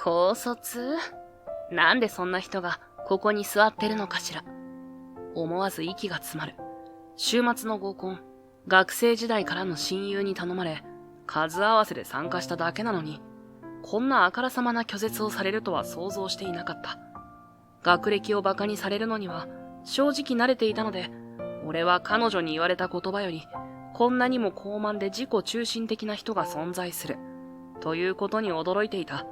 高卒？なんでそんな人がここに座ってるのかしら。思わず息が詰まる。週末の合コン、学生時代からの親友に頼まれ、数合わせで参加しただけなのに、こんなあからさまな拒絶をされるとは想像していなかった。学歴をバカにされるのには正直慣れていたので、俺は彼女に言われた言葉より、こんなにも高慢で自己中心的な人が存在する、ということに驚いていた。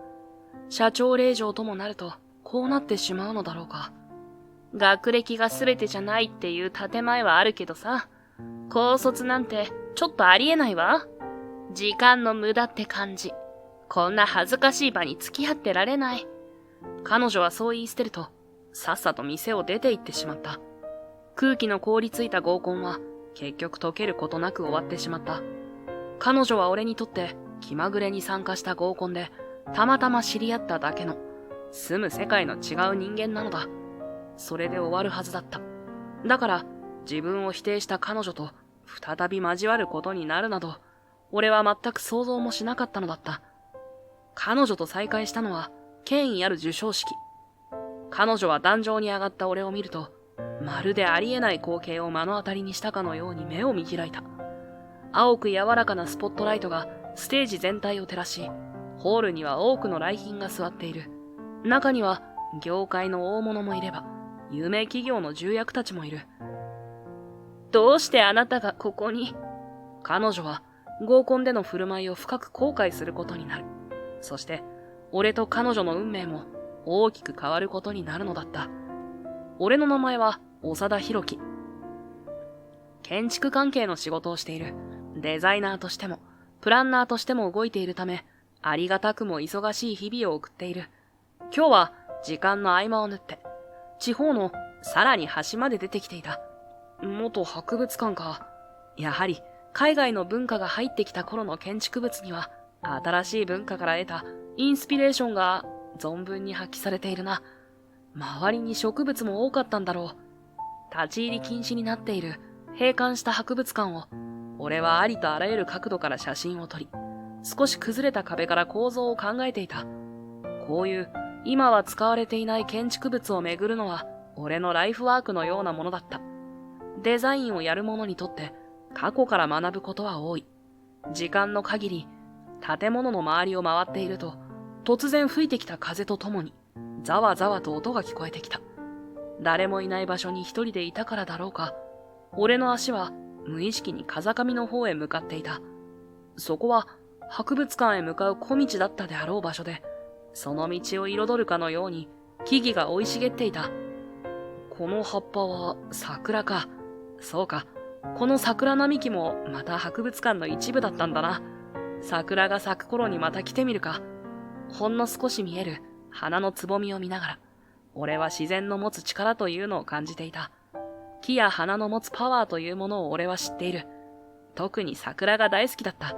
社長令嬢ともなると、こうなってしまうのだろうか。学歴が全てじゃないっていう建前はあるけどさ、高卒なんてちょっとありえないわ。時間の無駄って感じ。こんな恥ずかしい場に付き合ってられない。彼女はそう言い捨てると、さっさと店を出て行ってしまった。空気の凍りついた合コンは結局解けることなく終わってしまった。彼女は俺にとって気まぐれに参加した合コンでたまたま知り合っただけの住む世界の違う人間なのだ。それで終わるはずだった。だから自分を否定した彼女と再び交わることになるなど、俺は全く想像もしなかったのだった。彼女と再会したのは権威ある授賞式。彼女は壇上に上がった俺を見ると、まるでありえない光景を目の当たりにしたかのように目を見開いた。青く柔らかなスポットライトがステージ全体を照らし、ホールには多くの来賓が座っている。中には業界の大物もいれば、有名企業の重役たちもいる。どうしてあなたがここに？彼女は合コンでの振る舞いを深く後悔することになる。そして、俺と彼女の運命も大きく変わることになるのだった。俺の名前は長田博樹。建築関係の仕事をしている。デザイナーとしても、プランナーとしても動いているため、ありがたくも忙しい日々を送っている。今日は時間の合間を縫って、地方のさらに端まで出てきていた。元博物館か。やはり海外の文化が入ってきた頃の建築物には、新しい文化から得たインスピレーションが存分に発揮されているな。周りに植物も多かったんだろう。立ち入り禁止になっている閉館した博物館を、俺はありとあらゆる角度から写真を撮り、少し崩れた壁から構造を考えていた。こういう今は使われていない建築物を巡るのは俺のライフワークのようなものだった。デザインをやる者にとって過去から学ぶことは多い。時間の限り建物の周りを回っていると、突然吹いてきた風とともにざわざわと音が聞こえてきた。誰もいない場所に一人でいたからだろうか、俺の足は無意識に風上の方へ向かっていた。そこは博物館へ向かう小道だったであろう場所で、その道を彩るかのように木々が生い茂っていた。この葉っぱは桜か。そうか。この桜並木もまた博物館の一部だったんだな。桜が咲く頃にまた来てみるか。ほんの少し見える花のつぼみを見ながら、俺は自然の持つ力というのを感じていた。木や花の持つパワーというものを俺は知っている。特に桜が大好きだった。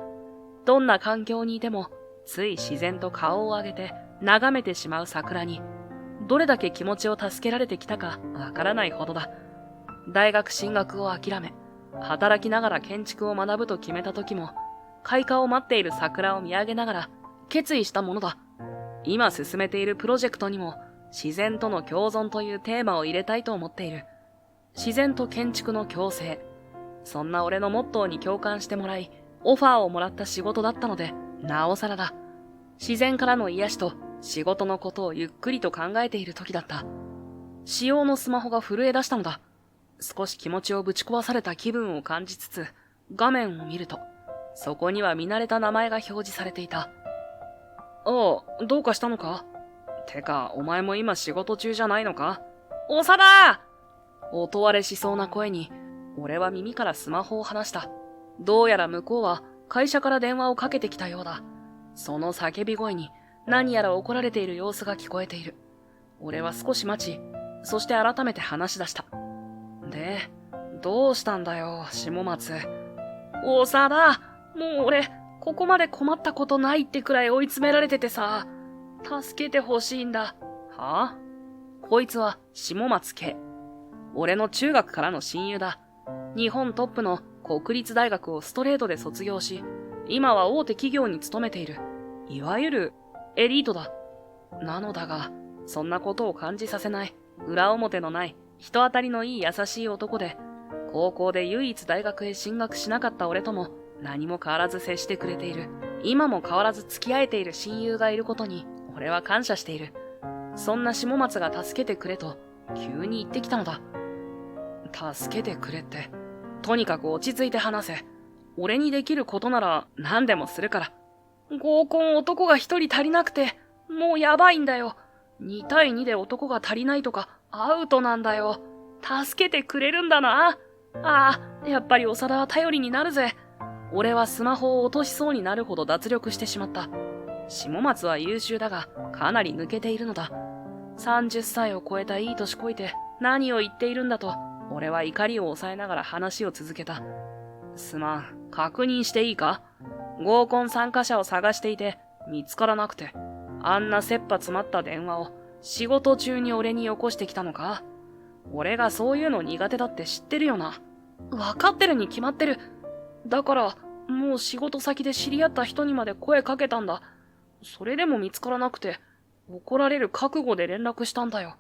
どんな環境にいても、つい自然と顔を上げて眺めてしまう桜に、どれだけ気持ちを助けられてきたかわからないほどだ。大学進学を諦め、働きながら建築を学ぶと決めた時も、開花を待っている桜を見上げながら決意したものだ。今進めているプロジェクトにも自然との共存というテーマを入れたいと思っている。自然と建築の共生。そんな俺のモットーに共感してもらい、オファーをもらった仕事だったので、なおさらだ。自然からの癒しと仕事のことをゆっくりと考えている時だった。使用のスマホが震え出したのだ。少し気持ちをぶち壊された気分を感じつつ、画面を見ると、そこには見慣れた名前が表示されていた。おう、どうかしたのか？てか、お前も今仕事中じゃないのか？長田！音割れしそうな声に、俺は耳からスマホを離した。どうやら向こうは会社から電話をかけてきたようだ。その叫び声に何やら怒られている様子が聞こえている。俺は少し待ち、そして改めて話し出した。で、どうしたんだよ、下松。長田、もう俺、ここまで困ったことないってくらい追い詰められててさ、助けてほしいんだ。はぁ？こいつは下松圭。俺の中学からの親友だ。日本トップの国立大学をストレートで卒業し、今は大手企業に勤めている。いわゆるエリートだ。なのだが、そんなことを感じさせない、裏表のない、人当たりのいい優しい男で、高校で唯一大学へ進学しなかった俺とも何も変わらず接してくれている。今も変わらず付き合えている親友がいることに俺は感謝している。そんな下松が助けてくれと急に言ってきたのだ。助けてくれって、とにかく落ち着いて話せ。俺にできることなら何でもするから。合コン男が一人足りなくて、もうやばいんだよ。2対2で男が足りないとかアウトなんだよ。助けてくれるんだな。ああ、やっぱり長田は頼りになるぜ。俺はスマホを落としそうになるほど脱力してしまった。下松は優秀だが、かなり抜けているのだ。30歳を超えたいい年こいて何を言っているんだと、俺は怒りを抑えながら話を続けた。すまん、確認していいか？合コン参加者を探していて、見つからなくて、あんな切羽詰まった電話を仕事中に俺によこしてきたのか？俺がそういうの苦手だって知ってるよな。わかってるに決まってる。だから、もう仕事先で知り合った人にまで声かけたんだ。それでも見つからなくて、怒られる覚悟で連絡したんだよ。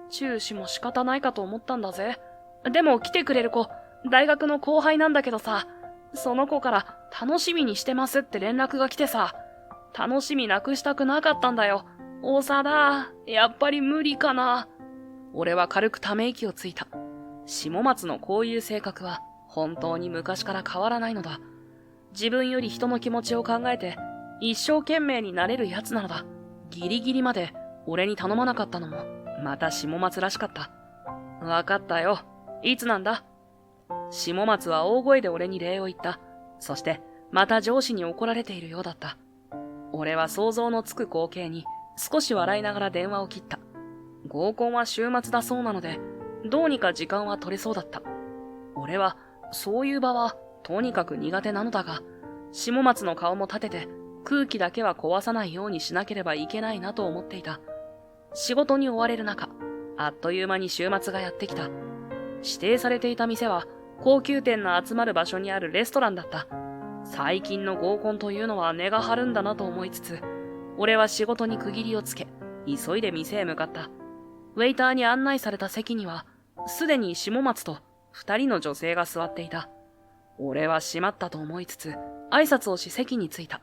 注視も仕方ないかと思ったんだぜ。でも来てくれる子、大学の後輩なんだけどさ、その子から楽しみにしてますって連絡が来てさ、楽しみなくしたくなかったんだよ。長田、やっぱり無理かな。俺は軽くため息をついた。下松のこういう性格は本当に昔から変わらないのだ。自分より人の気持ちを考えて一生懸命になれるやつなのだ。ギリギリまで俺に頼まなかったのもまた下松らしかった。わかったよ。いつなんだ？下松は大声で俺に礼を言った。そしてまた上司に怒られているようだった。俺は想像のつく光景に少し笑いながら電話を切った。合コンは週末だそうなので、どうにか時間は取れそうだった。俺はそういう場はとにかく苦手なのだが、下松の顔も立てて空気だけは壊さないようにしなければいけないなと思っていた。仕事に追われる中、あっという間に週末がやってきた。指定されていた店は高級店の集まる場所にあるレストランだった。最近の合コンというのは値が張るんだなと思いつつ、俺は仕事に区切りをつけ、急いで店へ向かった。ウェイターに案内された席には、すでに下松と2人の女性が座っていた。俺はしまったと思いつつ、挨拶をし席に着いた。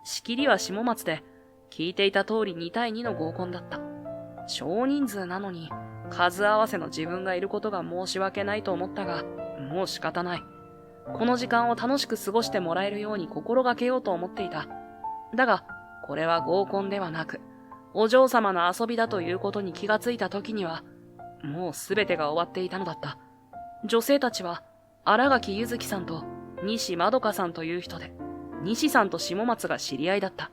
仕切りは下松で、聞いていた通り2対2の合コンだった。少人数なのに、数合わせの自分がいることが申し訳ないと思ったが、もう仕方ない。この時間を楽しく過ごしてもらえるように心がけようと思っていた。だが、これは合コンではなく、お嬢様の遊びだということに気がついた時には、もうすべてが終わっていたのだった。女性たちは、新垣ゆずきさんと西まどかさんという人で、西さんと下松が知り合いだった。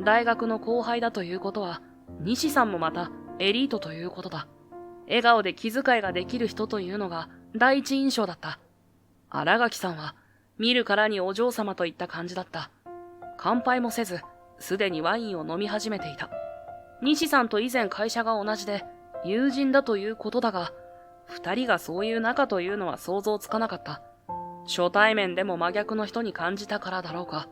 大学の後輩だということは、西さんもまたエリートということだ。笑顔で気遣いができる人というのが第一印象だった。新垣さんは見るからにお嬢様といった感じだった。乾杯もせず、すでにワインを飲み始めていた。西さんと以前会社が同じで友人だということだが、二人がそういう仲というのは想像つかなかった。初対面でも真逆の人に感じたからだろうか。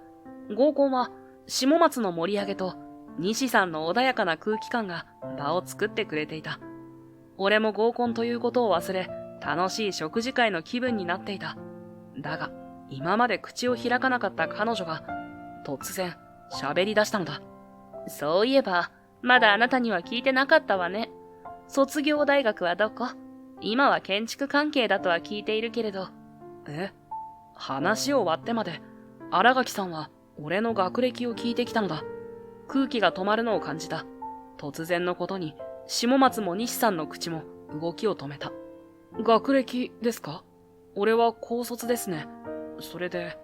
合コンは下松の盛り上げと西さんの穏やかな空気感が場を作ってくれていた。俺も合コンということを忘れ、楽しい食事会の気分になっていた。だが、今まで口を開かなかった彼女が、突然、喋り出したのだ。そういえば、まだあなたには聞いてなかったわね。卒業大学はどこ？今は建築関係だとは聞いているけれど。話を割ってまで、新垣さんは俺の学歴を聞いてきたのだ。空気が止まるのを感じた。突然のことに、下松も西さんの口も動きを止めた。学歴ですか？俺は高卒ですね。それで。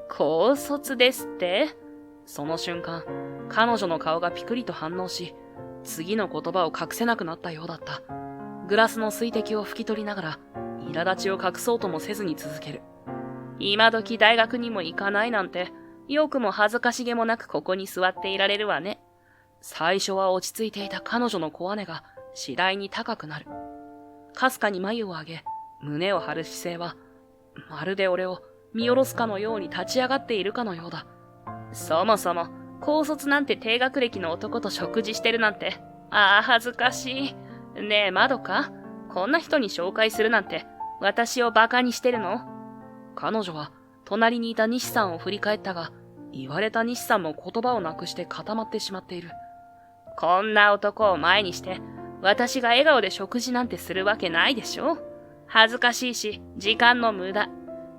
高卒ですって？その瞬間、彼女の顔がピクリと反応し、次の言葉を隠せなくなったようだった。グラスの水滴を拭き取りながら、苛立ちを隠そうともせずに続ける。今時大学にも行かないなんて、よくも恥ずかしげもなくここに座っていられるわね。最初は落ち着いていた彼女の小姉が次第に高くなる。かすかに眉を上げ、胸を張る姿勢は、まるで俺を見下ろすかのように立ち上がっているかのようだ。そもそも、高卒なんて低学歴の男と食事してるなんて。ああ、恥ずかしい。ねえ、まどか。こんな人に紹介するなんて、私をバカにしてるの？彼女は、隣にいた西さんを振り返ったが、言われた西さんも言葉をなくして固まってしまっている。こんな男を前にして、私が笑顔で食事なんてするわけないでしょ？恥ずかしいし、時間の無駄。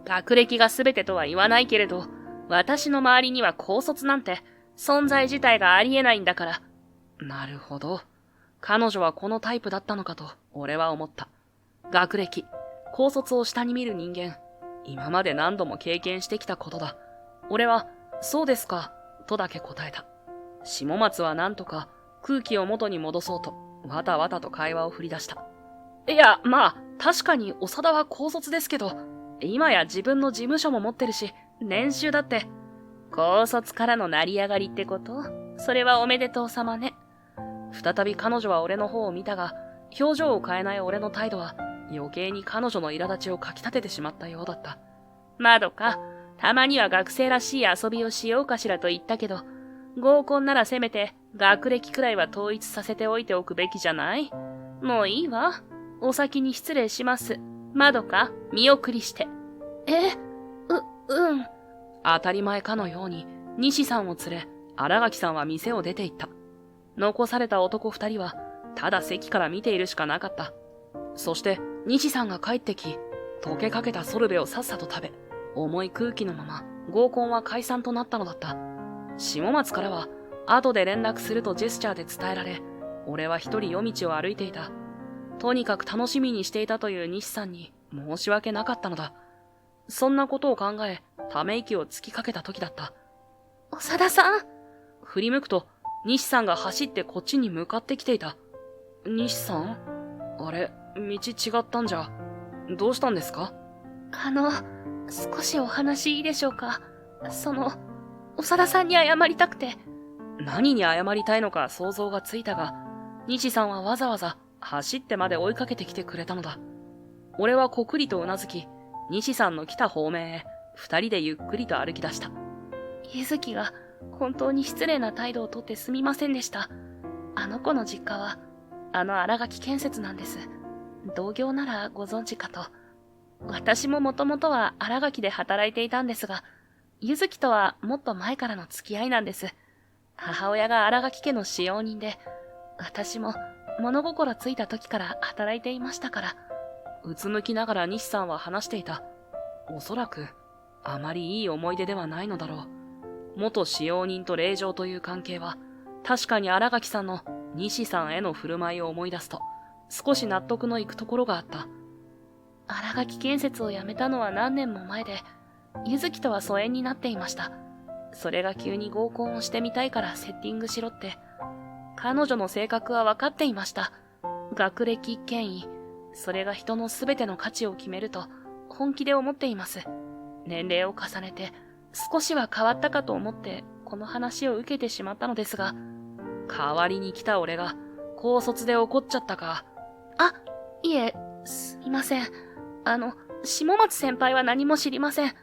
学歴が全てとは言わないけれど、私の周りには高卒なんて、存在自体がありえないんだから。なるほど。彼女はこのタイプだったのかと、俺は思った。学歴、高卒を下に見る人間、今まで何度も経験してきたことだ。俺は、そうですか、とだけ答えた。下松はなんとか空気を元に戻そうと、わたわたと会話を振り出した。いや、まあ、確かに長田は高卒ですけど、今や自分の事務所も持ってるし、年収だって。高卒からの成り上がりってこと？それはおめでとうさまね。再び彼女は俺の方を見たが、表情を変えない俺の態度は、余計に彼女の苛立ちをかき立ててしまったようだった。まどか、たまには学生らしい遊びをしようかしらと言ったけど、合コンならせめて学歴くらいは統一させておいておくべきじゃない？もういいわ。お先に失礼します。まどか、見送りして。うん。当たり前かのように、西さんを連れ、新垣さんは店を出て行った。残された男二人は、ただ席から見ているしかなかった。そして、西さんが帰ってき、溶けかけたソルベをさっさと食べ、重い空気のまま、合コンは解散となったのだった。下松からは、後で連絡するとジェスチャーで伝えられ、俺は一人夜道を歩いていた。とにかく楽しみにしていたという西さんに申し訳なかったのだ。そんなことを考え、ため息をつきかけた時だった。長田さん？振り向くと、西さんが走ってこっちに向かってきていた。西さん？あれ、道違ったんじゃ。どうしたんですか？少しお話いいでしょうか。長田さんに謝りたくて。何に謝りたいのか想像がついたが、西さんはわざわざ走ってまで追いかけてきてくれたのだ。俺はこくりとうなずき、西さんの来た方面へ、二人でゆっくりと歩き出した。ゆずきが本当に失礼な態度をとってすみませんでした。あの子の実家は、新垣建設なんです。同業ならご存知かと。私ももともとは新垣で働いていたんですが、ゆずきとはもっと前からの付き合いなんです。母親が新垣家の使用人で、私も物心ついた時から働いていましたから。うつむきながら西さんは話していた。おそらく、あまりいい思い出ではないのだろう。元使用人と令嬢という関係は、確かに新垣さんの西さんへの振る舞いを思い出すと、少し納得のいくところがあった。新垣建設を辞めたのは何年も前で、ゆずきとは疎遠になっていました。それが急に合コンをしてみたいからセッティングしろって。彼女の性格は分かっていました。学歴、権威、それが人の全ての価値を決めると本気で思っています。年齢を重ねて少しは変わったかと思ってこの話を受けてしまったのですが、代わりに来た俺が高卒で怒っちゃったか。いえ、すみません。下松先輩は何も知りません。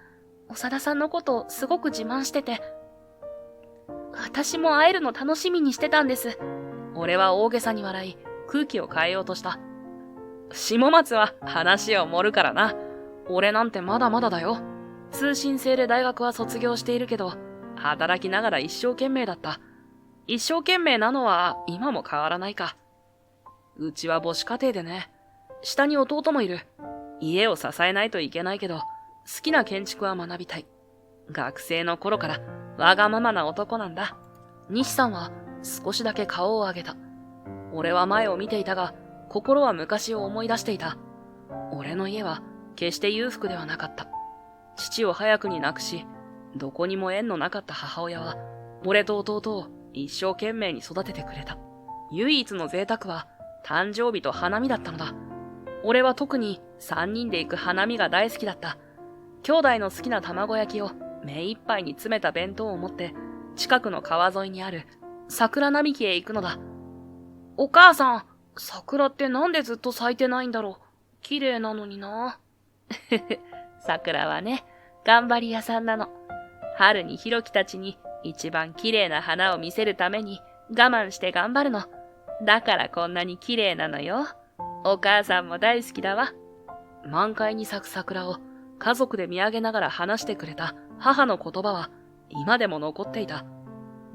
長田さんのことをすごく自慢してて、私も会えるの楽しみにしてたんです。俺は大げさに笑い、空気を変えようとした。下松は話を盛るからな。俺なんてまだまだだよ。通信制で大学は卒業しているけど、働きながら一生懸命だった。一生懸命なのは今も変わらないか。うちは母子家庭でね。下に弟もいる。家を支えないといけないけど、好きな建築は学びたい。学生の頃からわがままな男なんだ。西さんは少しだけ顔を上げた。俺は前を見ていたが、心は昔を思い出していた。俺の家は決して裕福ではなかった。父を早くに亡くし、どこにも縁のなかった母親は、俺と弟を一生懸命に育ててくれた。唯一の贅沢は、誕生日と花見だったのだ。俺は特に三人で行く花見が大好きだった。兄弟の好きな卵焼きを目いっぱいに詰めた弁当を持って、近くの川沿いにある桜並木へ行くのだ。お母さん、桜ってなんでずっと咲いてないんだろう。綺麗なのにな。桜はね、頑張り屋さんなの。春にひろきたちに一番綺麗な花を見せるために我慢して頑張るの。だからこんなに綺麗なのよ。お母さんも大好きだわ。満開に咲く桜を家族で見上げながら話してくれた母の言葉は今でも残っていた。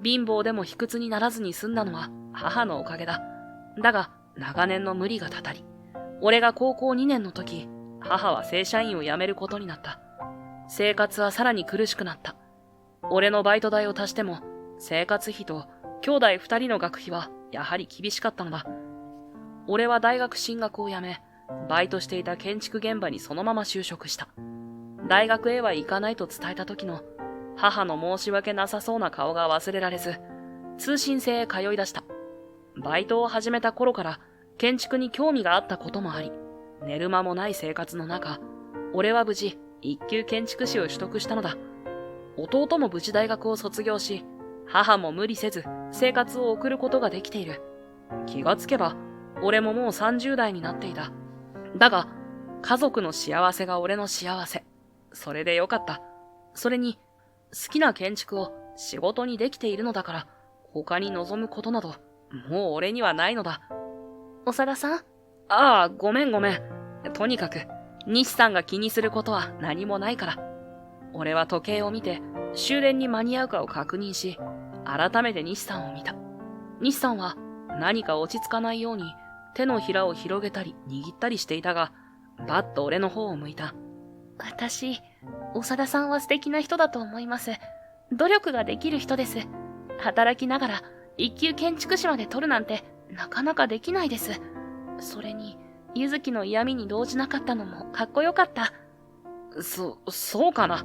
貧乏でも卑屈にならずに済んだのは母のおかげだ。だが長年の無理がたたり、俺が高校2年の時、母は正社員を辞めることになった。生活はさらに苦しくなった。俺のバイト代を足しても生活費と兄弟2人の学費はやはり厳しかったのだ。俺は大学進学をやめ、バイトしていた建築現場にそのまま就職した。大学へは行かないと伝えた時の母の申し訳なさそうな顔が忘れられず、通信制へ通い出した。バイトを始めた頃から建築に興味があったこともあり、寝る間もない生活の中、俺は無事一級建築士を取得したのだ。弟も無事大学を卒業し、母も無理せず生活を送ることができている。気がつけば、俺ももう30代になっていた。だが、家族の幸せが俺の幸せ。それでよかった。それに、好きな建築を仕事にできているのだから、他に望むことなど、もう俺にはないのだ。長田さん？ああ、ごめん。とにかく、西さんが気にすることは何もないから。俺は時計を見て、終電に間に合うかを確認し、改めて西さんを見た。西さんは何か落ち着かないように手のひらを広げたり握ったりしていたが、バッと俺の方を向いた。私、長田さんは素敵な人だと思います。努力ができる人です。働きながら一級建築士まで取るなんてなかなかできないです。それに、ゆずきの嫌味に動じなかったのもかっこよかった。そうかな。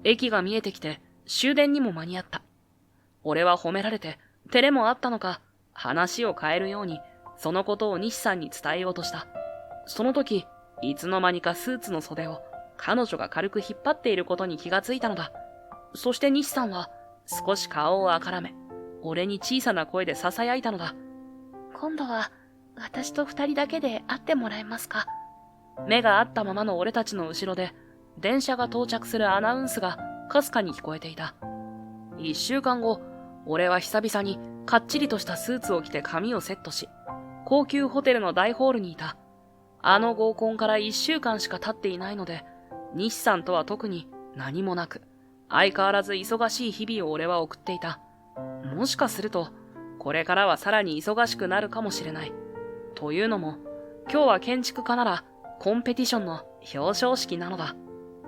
駅が見えてきて終電にも間に合った。俺は褒められて照れもあったのか、話を変えるようにそのことを西さんに伝えようとした。その時、いつの間にかスーツの袖を彼女が軽く引っ張っていることに気がついたのだ。そして西さんは少し顔をあからめ、俺に小さな声で囁いたのだ。今度は私と2人だけで会ってもらえますか？目が合ったままの俺たちの後ろで電車が到着するアナウンスがかすかに聞こえていた。1週間後、俺は久々にかっちりとしたスーツを着て髪をセットし、高級ホテルの大ホールにいた。あの合コンから1週間しか経っていないので、西さんとは特に何もなく、相変わらず忙しい日々を俺は送っていた。もしかすると、これからはさらに忙しくなるかもしれない。というのも、今日は建築家ならコンペティションの表彰式なのだ。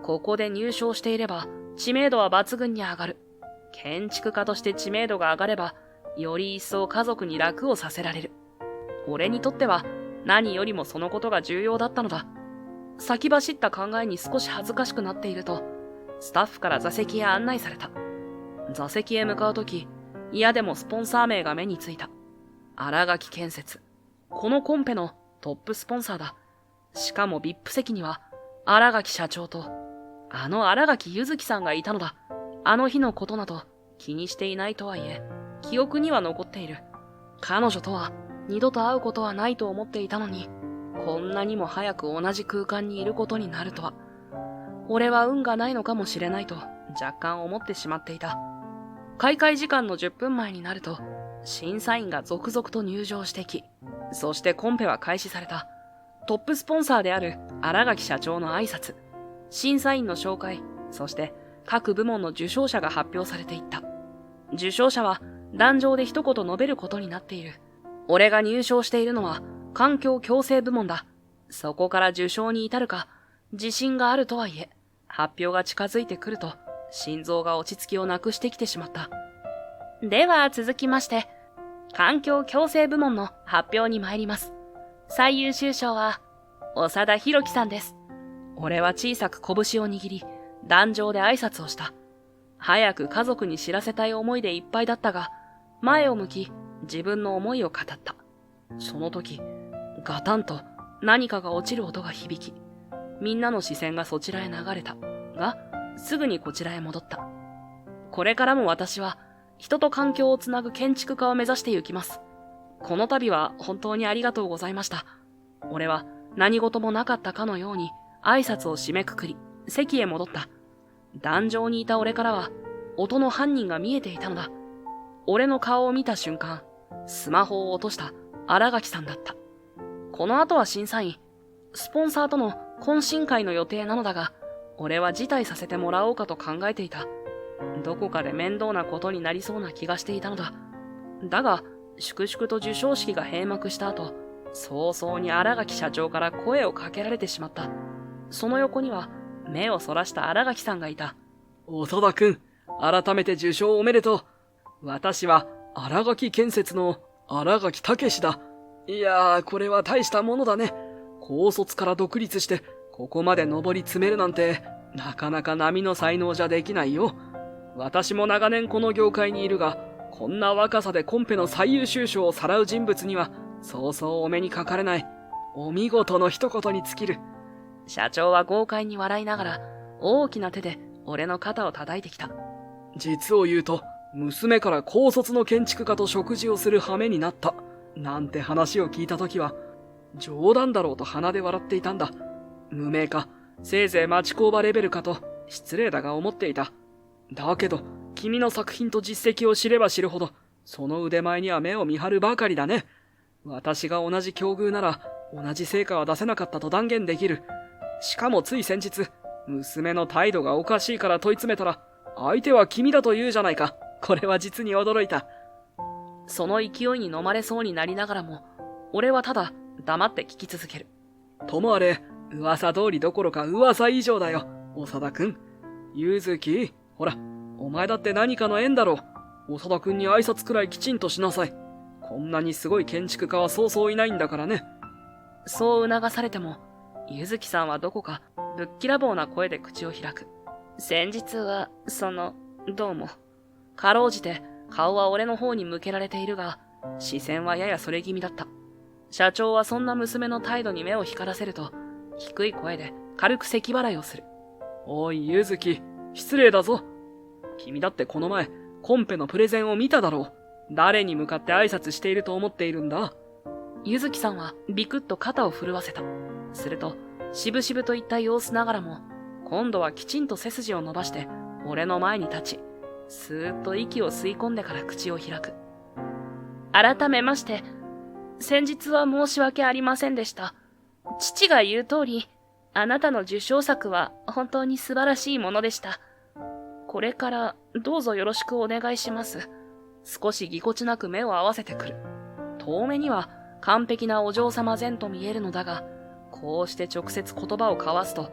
ここで入賞していれば知名度は抜群に上がる。建築家として知名度が上がれば、より一層家族に楽をさせられる。俺にとっては何よりもそのことが重要だったのだ。先走った考えに少し恥ずかしくなっていると、スタッフから座席へ案内された。座席へ向かうとき、嫌でもスポンサー名が目についた。新垣建設。このコンペのトップスポンサーだ。しかも VIP 席には、新垣社長と、新垣ゆずきさんがいたのだ。あの日のことなど気にしていないとはいえ、記憶には残っている。彼女とは二度と会うことはないと思っていたのに、こんなにも早く同じ空間にいることになるとは。俺は運がないのかもしれないと若干思ってしまっていた。開会時間の10分前になると、審査員が続々と入場してき、そしてコンペは開始された。トップスポンサーである新垣社長の挨拶、審査員の紹介、そして各部門の受賞者が発表されていった。受賞者は壇上で一言述べることになっている。俺が入賞しているのは環境共生部門だ。そこから受賞に至るか、自信があるとはいえ、発表が近づいてくると、心臓が落ち着きをなくしてきてしまった。では続きまして、環境共生部門の発表に参ります。最優秀賞は、長田博樹さんです。俺は小さく拳を握り、壇上で挨拶をした。早く家族に知らせたい思いでいっぱいだったが、前を向き、自分の思いを語った。その時、ガタンと何かが落ちる音が響き、みんなの視線がそちらへ流れた。が、すぐにこちらへ戻った。これからも私は、人と環境をつなぐ建築家を目指して行きます。この度は本当にありがとうございました。俺は何事もなかったかのように挨拶を締めくくり、席へ戻った。壇上にいた俺からは、音の犯人が見えていたのだ。俺の顔を見た瞬間、スマホを落とした新垣さんだった。この後は審査員、スポンサーとの懇親会の予定なのだが、俺は辞退させてもらおうかと考えていた。どこかで面倒なことになりそうな気がしていたのだ。だが、粛々と授賞式が閉幕した後、早々に新垣社長から声をかけられてしまった。その横には、目をそらした新垣さんがいた。長田くん、改めて受賞おめでとう。私は、新垣建設の新垣武だ。いやー、これは大したものだね。高卒から独立して、ここまで上り詰めるなんて、なかなか並の才能じゃできないよ。私も長年この業界にいるが、こんな若さでコンペの最優秀賞をさらう人物には、そうそうお目にかかれない。お見事の一言に尽きる。社長は豪快に笑いながら、大きな手で俺の肩を叩いてきた。実を言うと、娘から高卒の建築家と食事をする羽目になった。なんて話を聞いたときは、冗談だろうと鼻で笑っていたんだ。無名か、せいぜい町工場レベルかと、失礼だが思っていた。だけど、君の作品と実績を知れば知るほど、その腕前には目を見張るばかりだね。私が同じ境遇なら、同じ成果は出せなかったと断言できる。しかもつい先日、娘の態度がおかしいから問い詰めたら、相手は君だと言うじゃないか。これは実に驚いた。その勢いに飲まれそうになりながらも、俺はただ黙って聞き続ける。ともあれ、噂通りどころか噂以上だよ、長田くん。ゆずき、ほら、お前だって何かの縁だろう。長田くんに挨拶くらいきちんとしなさい。こんなにすごい建築家はそうそういないんだからね。そう促されても、ゆずきさんはどこかぶっきらぼうな声で口を開く。先日は、どうも。かろうじて顔は俺の方に向けられているが、視線はややそれ気味だった。社長はそんな娘の態度に目を光らせると、低い声で軽く咳払いをする。おい、ゆずき、失礼だぞ。君だってこの前、コンペのプレゼンを見ただろう。誰に向かって挨拶していると思っているんだ。ゆずきさんはビクッと肩を震わせた。すると、渋々といった様子ながらも、今度はきちんと背筋を伸ばして、俺の前に立ち、スーッと息を吸い込んでから口を開く。改めまして、先日は申し訳ありませんでした。父が言う通り、あなたの受賞作は本当に素晴らしいものでした。これからどうぞよろしくお願いします。少しぎこちなく目を合わせてくる。遠目には完璧なお嬢様前と見えるのだが、こうして直接言葉を交わすと、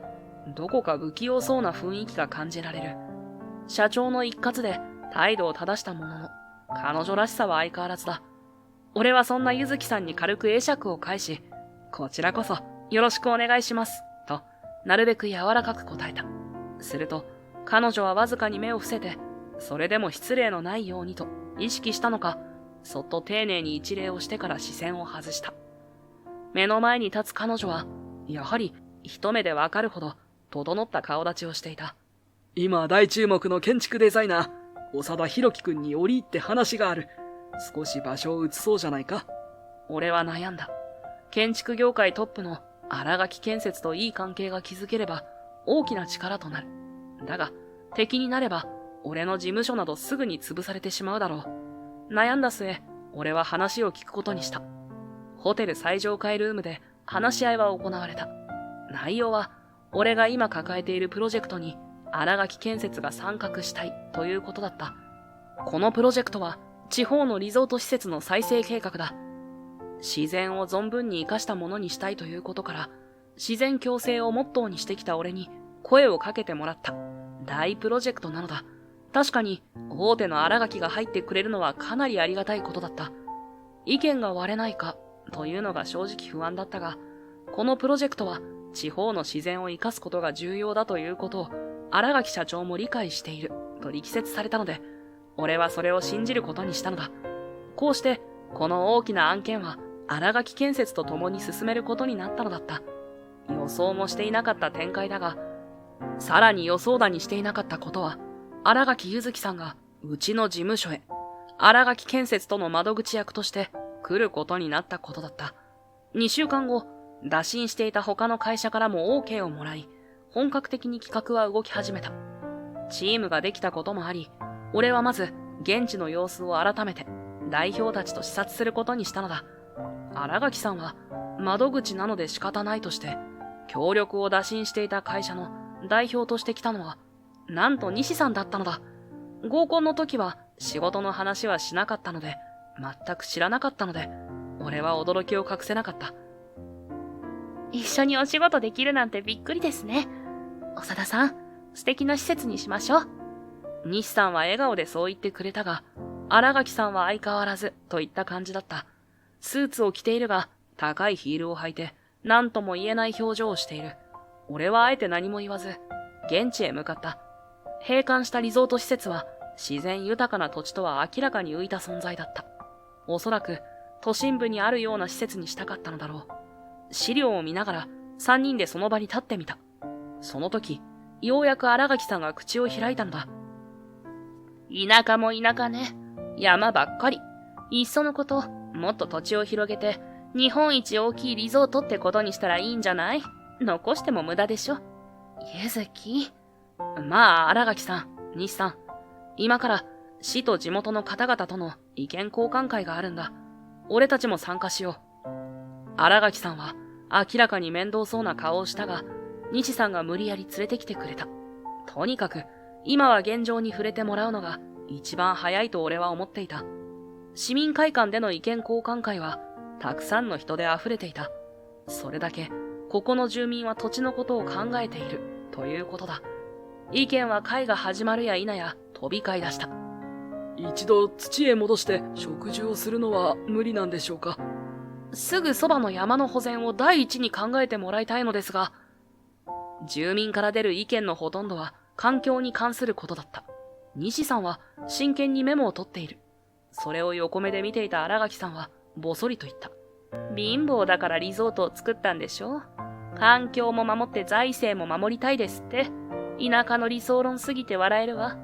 どこか不器用そうな雰囲気が感じられる。社長の一括で態度を正したものの、彼女らしさは相変わらずだ。俺はそんなゆずきさんに軽く会釈を返し、こちらこそよろしくお願いします、と、なるべく柔らかく答えた。すると、彼女はわずかに目を伏せて、それでも失礼のないようにと意識したのか、そっと丁寧に一礼をしてから視線を外した。目の前に立つ彼女は、やはり一目でわかるほど整った顔立ちをしていた。今大注目の建築デザイナー、長田博樹くんに折り入って話がある。少し場所を移そうじゃないか。俺は悩んだ。建築業界トップの新垣建設といい関係が築ければ大きな力となる。だが、敵になれば俺の事務所などすぐに潰されてしまうだろう。悩んだ末、俺は話を聞くことにした。ホテル最上階ルームで話し合いは行われた。内容は、俺が今抱えているプロジェクトに新垣建設が参画したいということだった。このプロジェクトは地方のリゾート施設の再生計画だ。自然を存分に生かしたものにしたいということから、自然共生をモットーにしてきた俺に声をかけてもらった。大プロジェクトなのだ。確かに大手の新垣が入ってくれるのはかなりありがたいことだった。意見が割れないかというのが正直不安だったが、このプロジェクトは地方の自然を生かすことが重要だということを新垣社長も理解していると力説されたので、俺はそれを信じることにしたのだ。こうしてこの大きな案件は新垣建設と共に進めることになったのだった。予想もしていなかった展開だが、さらに予想だにしていなかったことは、新垣ゆずきさんがうちの事務所へ新垣建設との窓口役として来ることになったことだった。2週間後、打診していた他の会社からも OK をもらい、本格的に企画は動き始めた。チームができたこともあり、俺はまず現地の様子を改めて代表たちと視察することにしたのだ。新垣さんは窓口なので仕方ないとして協力を打診していた会社の代表として来たのはなんと西さんだったのだ。合コンの時は仕事の話はしなかったので全く知らなかったので俺は驚きを隠せなかった。一緒にお仕事できるなんてびっくりですね。長田さん、素敵な施設にしましょう。西さんは笑顔でそう言ってくれたが、新垣さんは相変わらずといった感じだった。スーツを着ているが、高いヒールを履いて、何とも言えない表情をしている。俺はあえて何も言わず、現地へ向かった。閉館したリゾート施設は、自然豊かな土地とは明らかに浮いた存在だった。おそらく、都心部にあるような施設にしたかったのだろう。資料を見ながら、3人でその場に立ってみた。その時、ようやく新垣さんが口を開いたのだ。田舎も田舎ね。山ばっかり。いっそのこと、もっと土地を広げて、日本一大きいリゾートってことにしたらいいんじゃない？残しても無駄でしょ。ゆずき？まあ、新垣さん、西さん。今から、市と地元の方々との意見交換会があるんだ。俺たちも参加しよう。新垣さんは、明らかに面倒そうな顔をしたが、西さんが無理やり連れてきてくれた。とにかく、今は現状に触れてもらうのが一番早いと俺は思っていた。市民会館での意見交換会は、たくさんの人で溢れていた。それだけ、ここの住民は土地のことを考えている、ということだ。意見は会が始まるや否や飛び交い出した。一度土へ戻して植樹をするのは無理なんでしょうか？すぐそばの山の保全を第一に考えてもらいたいのですが、住民から出る意見のほとんどは環境に関することだった。西さんは真剣にメモを取っている。それを横目で見ていた新垣さんはぼそりと言った。貧乏だからリゾートを作ったんでしょ？環境も守って財政も守りたいですって。田舎の理想論すぎて笑えるわ。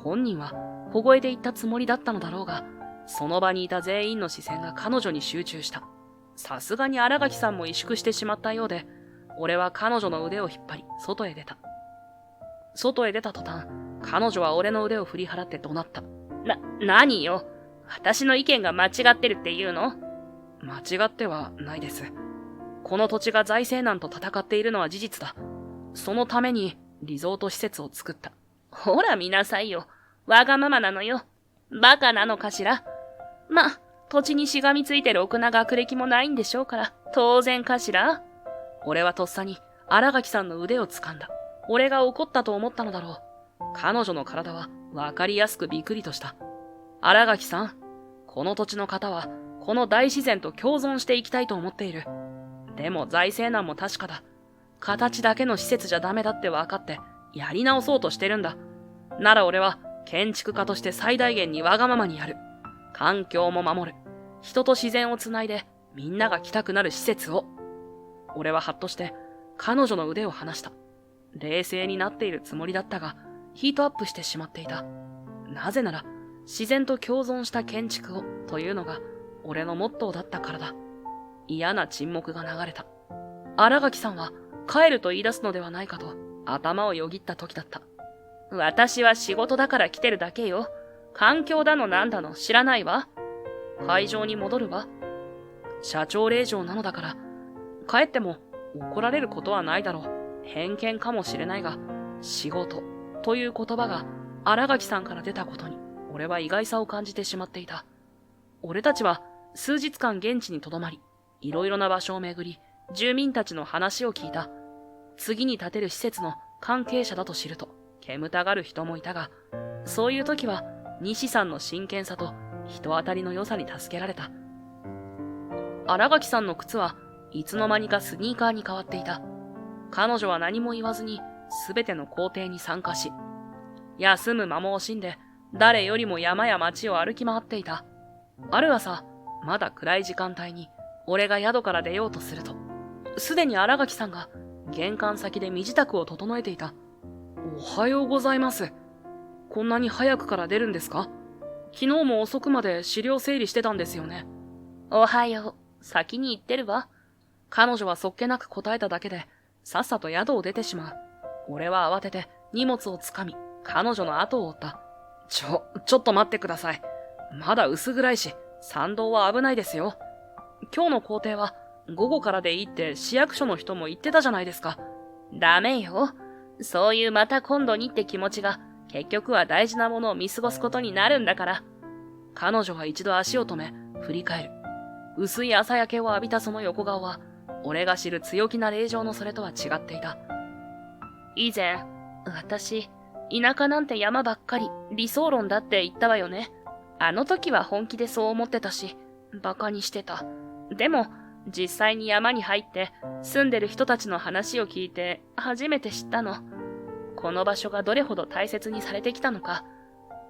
本人は小声で言ったつもりだったのだろうが、その場にいた全員の視線が彼女に集中した。さすがに新垣さんも萎縮してしまったようで、俺は彼女の腕を引っ張り、外へ出た。外へ出た途端、彼女は俺の腕を振り払って怒鳴った。何よ。私の意見が間違ってるって言うの？間違ってはないです。この土地が財政難と戦っているのは事実だ。そのためにリゾート施設を作った。ほら見なさいよ。わがままなのよ。バカなのかしら。ま、土地にしがみついてろくな学歴もないんでしょうから、当然かしら。俺はとっさに新垣さんの腕を掴んだ。俺が怒ったと思ったのだろう。彼女の体はわかりやすくビクリとした。新垣さん、この土地の方はこの大自然と共存していきたいと思っている。でも財政難も確かだ。形だけの施設じゃダメだって分かってやり直そうとしてるんだ。なら俺は建築家として最大限にわがままにやる。環境も守る。人と自然をつないでみんなが来たくなる施設を。俺はハッとして彼女の腕を離した。冷静になっているつもりだったが、ヒートアップしてしまっていた。なぜなら、自然と共存した建築をというのが俺のモットーだったからだ。嫌な沈黙が流れた。新垣さんは帰ると言い出すのではないかと頭をよぎった時だった。私は仕事だから来てるだけよ。環境だのなんだの知らないわ。会場に戻るわ。社長令嬢なのだから、帰っても怒られることはないだろう。偏見かもしれないが、仕事という言葉が新垣さんから出たことに、俺は意外さを感じてしまっていた。俺たちは数日間現地に留まり、いろいろな場所を巡り、住民たちの話を聞いた。次に建てる施設の関係者だと知ると、煙たがる人もいたが、そういう時は西さんの真剣さと人当たりの良さに助けられた。新垣さんの靴はいつの間にかスニーカーに変わっていた。彼女は何も言わずに全ての工程に参加し、休む間も惜しんで誰よりも山や町を歩き回っていた。ある朝、まだ暗い時間帯に俺が宿から出ようとすると、すでに新垣さんが玄関先で身支度を整えていた。おはようございます。こんなに早くから出るんですか？昨日も遅くまで資料整理してたんですよね。おはよう。先に行ってるわ。彼女はそっけなく答えただけで、さっさと宿を出てしまう。俺は慌てて荷物をつかみ、彼女の後を追った。ちょっと待ってください。まだ薄暗いし、参道は危ないですよ。今日の工程は午後からでいいって市役所の人も言ってたじゃないですか。ダメよ。そういうまた今度にって気持ちが結局は大事なものを見過ごすことになるんだから。彼女は一度足を止め、振り返る。薄い朝焼けを浴びたその横顔は、俺が知る強気な令状のそれとは違っていた。以前、私、田舎なんて山ばっかり理想論だって言ったわよね。あの時は本気でそう思ってたし、馬鹿にしてた。でも、実際に山に入って住んでる人たちの話を聞いて初めて知ったの。この場所がどれほど大切にされてきたのか。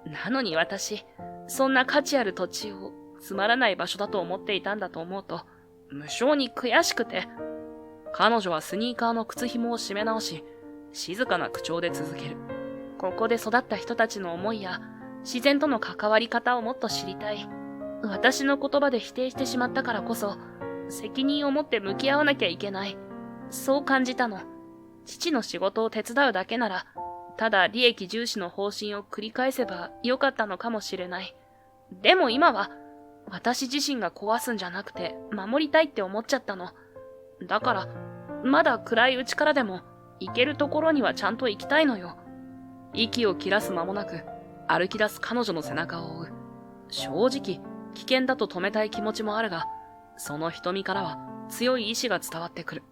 なのに私、そんな価値ある土地をつまらない場所だと思っていたんだと思うと、無性に悔しくて。彼女はスニーカーの靴紐を締め直し、静かな口調で続ける。ここで育った人たちの思いや自然との関わり方をもっと知りたい。私の言葉で否定してしまったからこそ、責任を持って向き合わなきゃいけない。そう感じたの。父の仕事を手伝うだけなら、ただ利益重視の方針を繰り返せばよかったのかもしれない。でも今は、私自身が壊すんじゃなくて守りたいって思っちゃったの。だから、まだ暗いうちからでも行けるところにはちゃんと行きたいのよ。息を切らす間もなく、歩き出す彼女の背中を追う。正直、危険だと止めたい気持ちもあるが、その瞳からは強い意志が伝わってくる。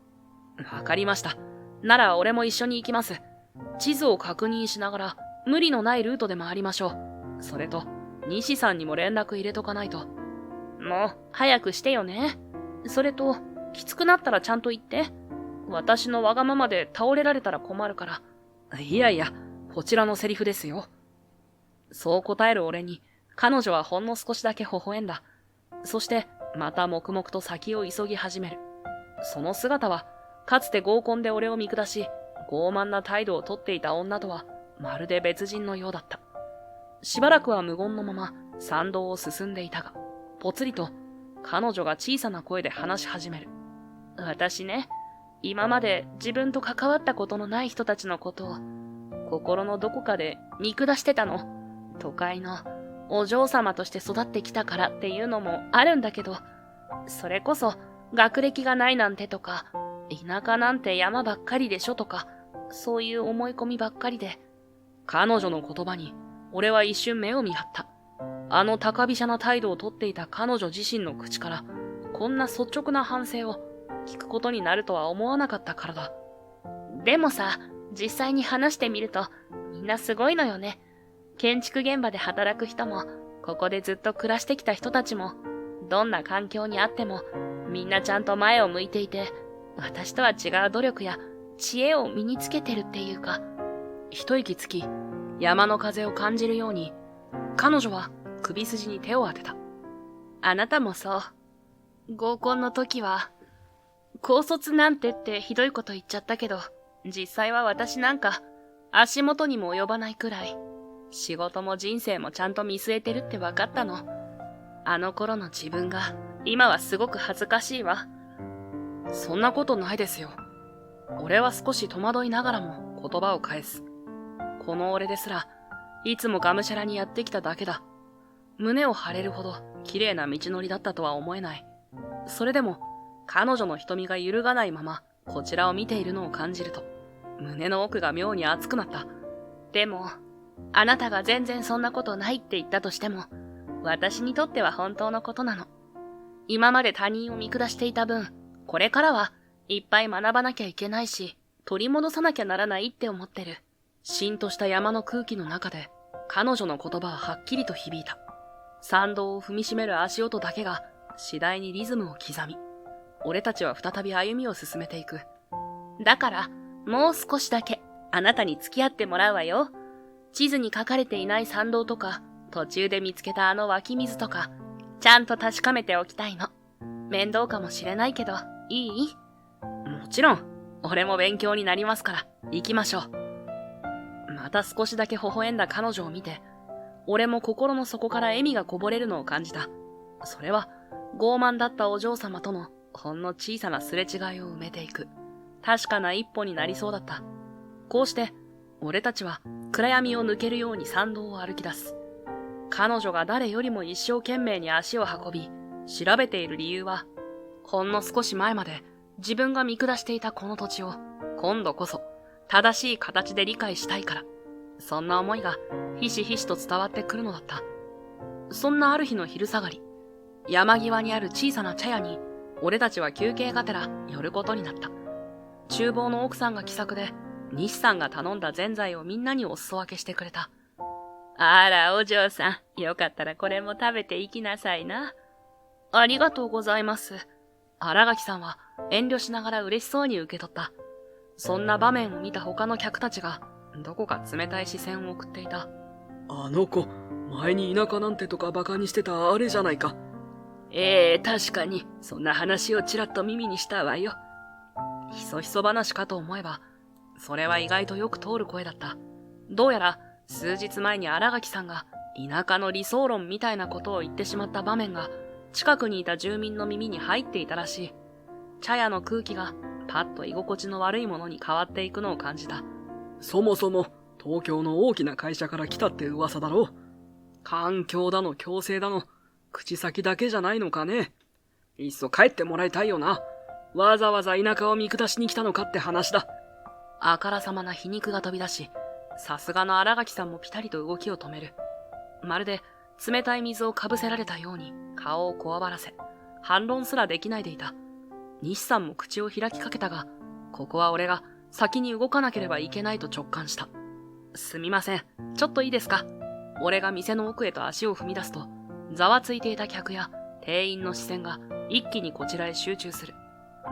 わかりました。なら俺も一緒に行きます。地図を確認しながら無理のないルートで回りましょう。それと、西さんにも連絡入れとかないと。もう、早くしてよね。それと、きつくなったらちゃんと言って。私のわがままで倒れられたら困るから。いやいや、こちらのセリフですよ。そう答える俺に、彼女はほんの少しだけ微笑んだ。そして、また黙々と先を急ぎ始める。その姿は、かつて合コンで俺を見下し、傲慢な態度をとっていた女とは、まるで別人のようだった。しばらくは無言のまま、参道を進んでいたが、ぽつりと、彼女が小さな声で話し始める。私ね、今まで自分と関わったことのない人たちのことを、心のどこかで見下してたの。都会のお嬢様として育ってきたからっていうのもあるんだけど、それこそ学歴がないなんてとか、田舎なんて山ばっかりでしょとか、そういう思い込みばっかりで。彼女の言葉に、俺は一瞬目を見張った。あの高飛車な態度をとっていた彼女自身の口から、こんな率直な反省を聞くことになるとは思わなかったからだ。でもさ、実際に話してみると、みんなすごいのよね。建築現場で働く人も、ここでずっと暮らしてきた人たちも、どんな環境にあっても、みんなちゃんと前を向いていて、私とは違う努力や知恵を身につけてるっていうか。一息つき、山の風を感じるように、彼女は首筋に手を当てた。あなたもそう。合コンの時は、高卒なんてってひどいこと言っちゃったけど、実際は私なんか足元にも及ばないくらい、仕事も人生もちゃんと見据えてるって分かったの。あの頃の自分が今はすごく恥ずかしいわ。そんなことないですよ。俺は少し戸惑いながらも言葉を返す。この俺ですら、いつもがむしゃらにやってきただけだ。胸を張れるほど綺麗な道のりだったとは思えない。それでも、彼女の瞳が揺るがないまま、こちらを見ているのを感じると、胸の奥が妙に熱くなった。でも、あなたが全然そんなことないって言ったとしても、私にとっては本当のことなの。今まで他人を見下していた分、これからはいっぱい学ばなきゃいけないし、取り戻さなきゃならないって思ってる。しんとした山の空気の中で、彼女の言葉ははっきりと響いた。山道を踏みしめる足音だけが、次第にリズムを刻み、俺たちは再び歩みを進めていく。だから、もう少しだけ、あなたに付き合ってもらうわよ。地図に書かれていない山道とか、途中で見つけたあの湧き水とか、ちゃんと確かめておきたいの。面倒かもしれないけど、いい？もちろん、俺も勉強になりますから、行きましょう。また少しだけ微笑んだ彼女を見て、俺も心の底から笑みがこぼれるのを感じた。それは、傲慢だったお嬢様とのほんの小さなすれ違いを埋めていく、確かな一歩になりそうだった。こうして、俺たちは暗闇を抜けるように山道を歩き出す。彼女が誰よりも一生懸命に足を運び、調べている理由は、ほんの少し前まで自分が見下していたこの土地を、今度こそ正しい形で理解したいから、そんな思いがひしひしと伝わってくるのだった。そんなある日の昼下がり、山際にある小さな茶屋に、俺たちは休憩がてら寄ることになった。厨房の奥さんが気さくで、西さんが頼んだぜんざいをみんなにお裾分けしてくれた。あら、お嬢さん、よかったらこれも食べていきなさいな。ありがとうございます。新垣さんは遠慮しながら嬉しそうに受け取った。そんな場面を見た他の客たちが、どこか冷たい視線を送っていた。あの子、前に田舎なんてとかバカにしてたあれじゃないか。確かに、そんな話をちらっと耳にしたわよ。ひそひそ話かと思えば、それは意外とよく通る声だった。どうやら、数日前に新垣さんが、田舎の理想論みたいなことを言ってしまった場面が、近くにいた住民の耳に入っていたらしい。茶屋の空気が、パッと居心地の悪いものに変わっていくのを感じた。そもそも、東京の大きな会社から来たって噂だろう。環境だの強制だの、口先だけじゃないのかね。いっそ帰ってもらいたいよな。わざわざ田舎を見下しに来たのかって話だ。あからさまな皮肉が飛び出し、さすがの新垣さんもピタリと動きを止める。まるで冷たい水をかぶせられたように顔をこわばらせ、反論すらできないでいた。西さんも口を開きかけたが、ここは俺が先に動かなければいけないと直感した。すみません、ちょっといいですか。俺が店の奥へと足を踏み出すと、ざわついていた客や店員の視線が一気にこちらへ集中する。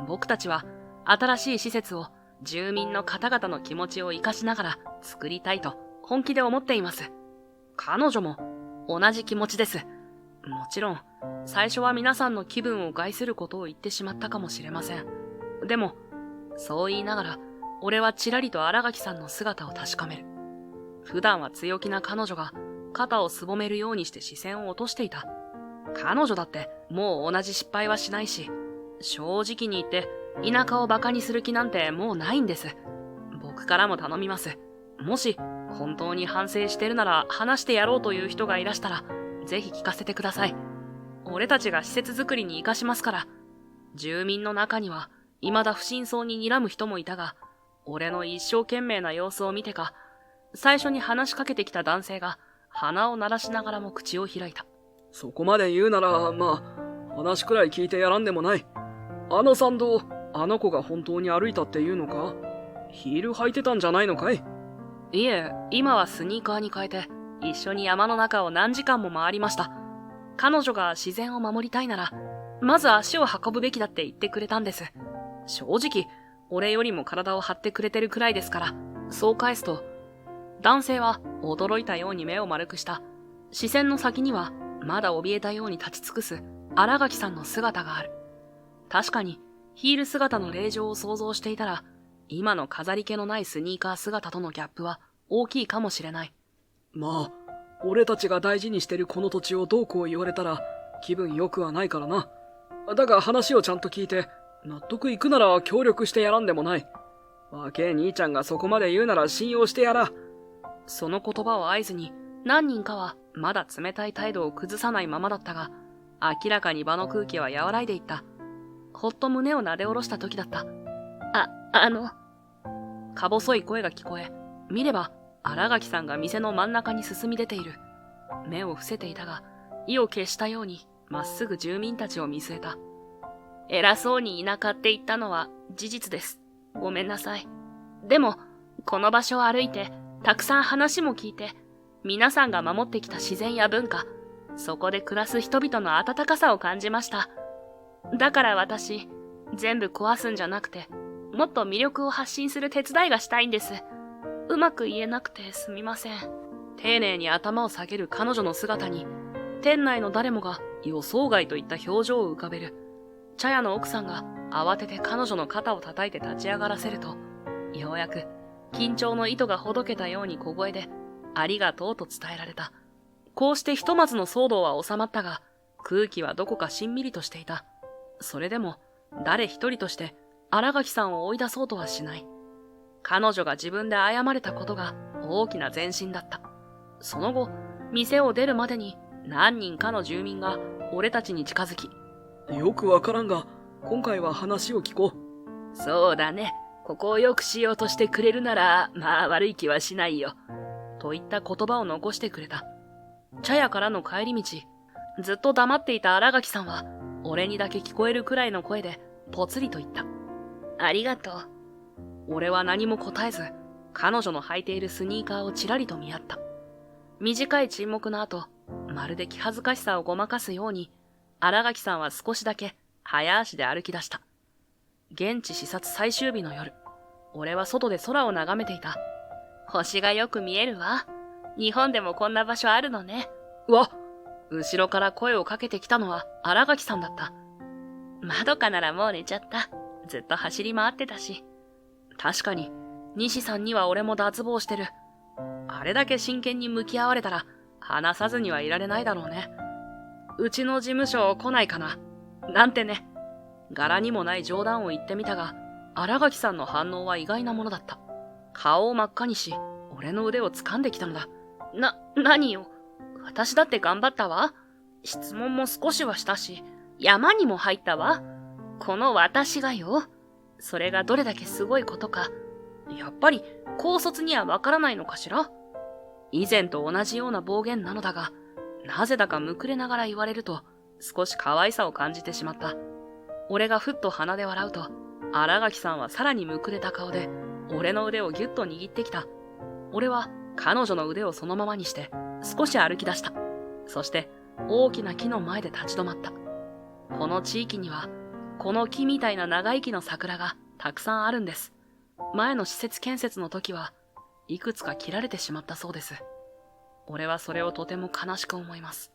僕たちは新しい施設を住民の方々の気持ちを生かしながら作りたいと本気で思っています。彼女も同じ気持ちです。もちろん、最初は皆さんの気分を害することを言ってしまったかもしれません。でも、そう言いながら、俺はちらりと新垣さんの姿を確かめる。普段は強気な彼女が肩をすぼめるようにして視線を落としていた。彼女だってもう同じ失敗はしないし、正直に言って田舎をバカにする気なんてもうないんです。僕からも頼みます。もし本当に反省してるなら話してやろうという人がいらしたら、ぜひ聞かせてください。俺たちが施設作りに活かしますから。住民の中には未だ不審そうに睨む人もいたが、俺の一生懸命な様子を見てか、最初に話しかけてきた男性が鼻を鳴らしながらも口を開いた。そこまで言うなら、まあ、話くらい聞いてやらんでもない。あの参道、あの子が本当に歩いたっていうのか？ヒール履いてたんじゃないのかい？いえ、今はスニーカーに変えて、一緒に山の中を何時間も回りました。彼女が自然を守りたいなら、まず足を運ぶべきだって言ってくれたんです。正直、俺よりも体を張ってくれてるくらいですから、そう返すと、男性は驚いたように目を丸くした。視線の先には、まだ怯えたように立ち尽くす新垣さんの姿がある。確かに、ヒール姿の令状を想像していたら、今の飾り気のないスニーカー姿とのギャップは大きいかもしれない。まあ、俺たちが大事にしてるこの土地をどうこう言われたら気分良くはないからな。だが話をちゃんと聞いて、納得いくなら協力してやらんでもない。若え兄ちゃんがそこまで言うなら信用してやら。その言葉を合図に、何人かはまだ冷たい態度を崩さないままだったが、明らかに場の空気は和らいでいった。ほっと胸をなで下ろした時だった。か細い声が聞こえ、見れば新垣さんが店の真ん中に進み出ている。目を伏せていたが、意を決したようにまっすぐ住民たちを見据えた。偉そうに田舎って言ったのは事実です。ごめんなさい。でも、この場所を歩いて、たくさん話も聞いて、皆さんが守ってきた自然や文化、そこで暮らす人々の温かさを感じました。だから私、全部壊すんじゃなくて、もっと魅力を発信する手伝いがしたいんです。うまく言えなくてすみません。丁寧に頭を下げる彼女の姿に、店内の誰もが予想外といった表情を浮かべる。茶屋の奥さんが慌てて彼女の肩を叩いて立ち上がらせると、ようやく緊張の糸がほどけたように小声で、ありがとうと伝えられた。こうしてひとまずの騒動は収まったが、空気はどこかしんみりとしていた。それでも、誰一人として新垣さんを追い出そうとはしない。彼女が自分で謝れたことが大きな前進だった。その後、店を出るまでに何人かの住民が俺たちに近づき、よくわからんが、今回は話を聞こう。そうだね。ここを良くしようとしてくれるなら、まあ悪い気はしないよ。といった言葉を残してくれた。茶屋からの帰り道、ずっと黙っていた新垣さんは、俺にだけ聞こえるくらいの声で、ぽつりと言った。ありがとう。俺は何も答えず、彼女の履いているスニーカーをちらりと見合った。短い沈黙の後、まるで気恥ずかしさをごまかすように、新垣さんは少しだけ早足で歩き出した。現地視察最終日の夜、俺は外で空を眺めていた。星がよく見えるわ。日本でもこんな場所あるのね。後ろから声をかけてきたのは新垣さんだった。まどかならもう寝ちゃった。ずっと走り回ってたし。確かに、西さんには俺も脱帽してる。あれだけ真剣に向き合われたら、話さずにはいられないだろうね。うちの事務所来ないかな。なんてね。柄にもない冗談を言ってみたが、新垣さんの反応は意外なものだった。顔を真っ赤にし、俺の腕を掴んできたのだ。何よ。私だって頑張ったわ。質問も少しはしたし、山にも入ったわ。この私がよ。それがどれだけすごいことか。やっぱり、高卒にはわからないのかしら？以前と同じような暴言なのだが、なぜだかむくれながら言われると、少し可愛さを感じてしまった。俺がふっと鼻で笑うと、新垣さんはさらにむくれた顔で、俺の腕をぎゅっと握ってきた。俺は彼女の腕をそのままにして、少し歩き出した。そして、大きな木の前で立ち止まった。この地域には、この木みたいな長生きの桜がたくさんあるんです。前の施設建設の時は、いくつか切られてしまったそうです。俺はそれをとても悲しく思います。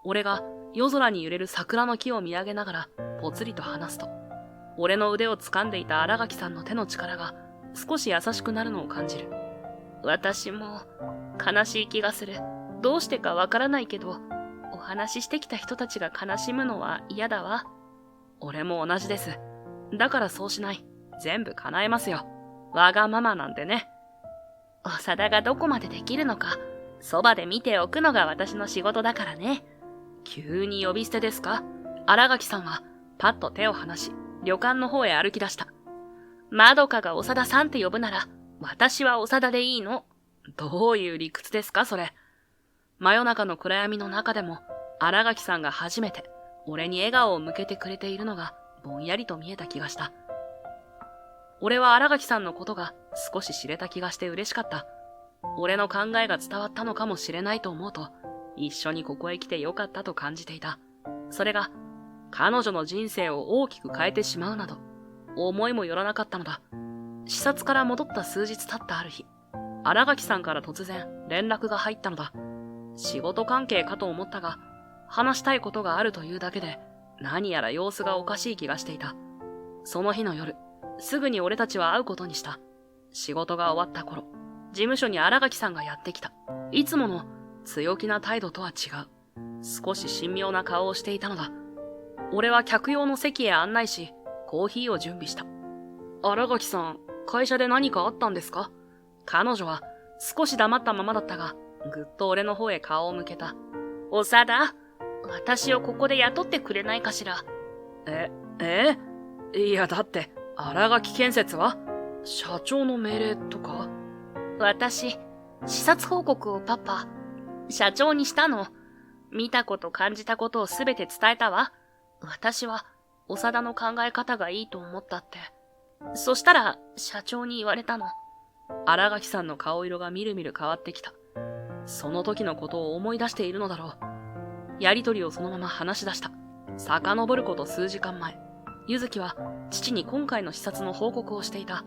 俺が夜空に揺れる桜の木を見上げながらぽつりと話すと、俺の腕を掴んでいた新垣さんの手の力が少し優しくなるのを感じる。私も悲しい気がする。どうしてかわからないけど、お話ししてきた人たちが悲しむのは嫌だわ。俺も同じです。だからそうしない。全部叶えますよ。わがままなんてね。長田がどこまでできるのか、そばで見ておくのが私の仕事だからね。急に呼び捨てですか？新垣さんはパッと手を離し、旅館の方へ歩き出した。まどかが長田さんって呼ぶなら、私は長田でいいの。どういう理屈ですか、それ。真夜中の暗闇の中でも、新垣さんが初めて、俺に笑顔を向けてくれているのが、ぼんやりと見えた気がした。俺は新垣さんのことが少し知れた気がして嬉しかった。俺の考えが伝わったのかもしれないと思うと、一緒にここへ来てよかったと感じていた。それが、彼女の人生を大きく変えてしまうなど、思いもよらなかったのだ。視察から戻った数日経ったある日、新垣さんから突然連絡が入ったのだ。仕事関係かと思ったが、話したいことがあるというだけで、何やら様子がおかしい気がしていた。その日の夜、すぐに俺たちは会うことにした。仕事が終わった頃、事務所に新垣さんがやってきた。いつもの強気な態度とは違う。少し神妙な顔をしていたのだ。俺は客用の席へ案内し、コーヒーを準備した。新垣さん、会社で何かあったんですか？彼女は少し黙ったままだったが、ぐっと俺の方へ顔を向けた。長田、私をここで雇ってくれないかしら。いやだって、新垣建設は社長の命令とか？私、視察報告を社長にしたの。見たこと感じたことをすべて伝えたわ。私は、長田の考え方がいいと思ったって。そしたら、社長に言われたの。新垣さんの顔色がみるみる変わってきた。その時のことを思い出しているのだろう。やりとりをそのまま話し出した。遡ること数時間前、ゆずきは父に今回の視察の報告をしていた。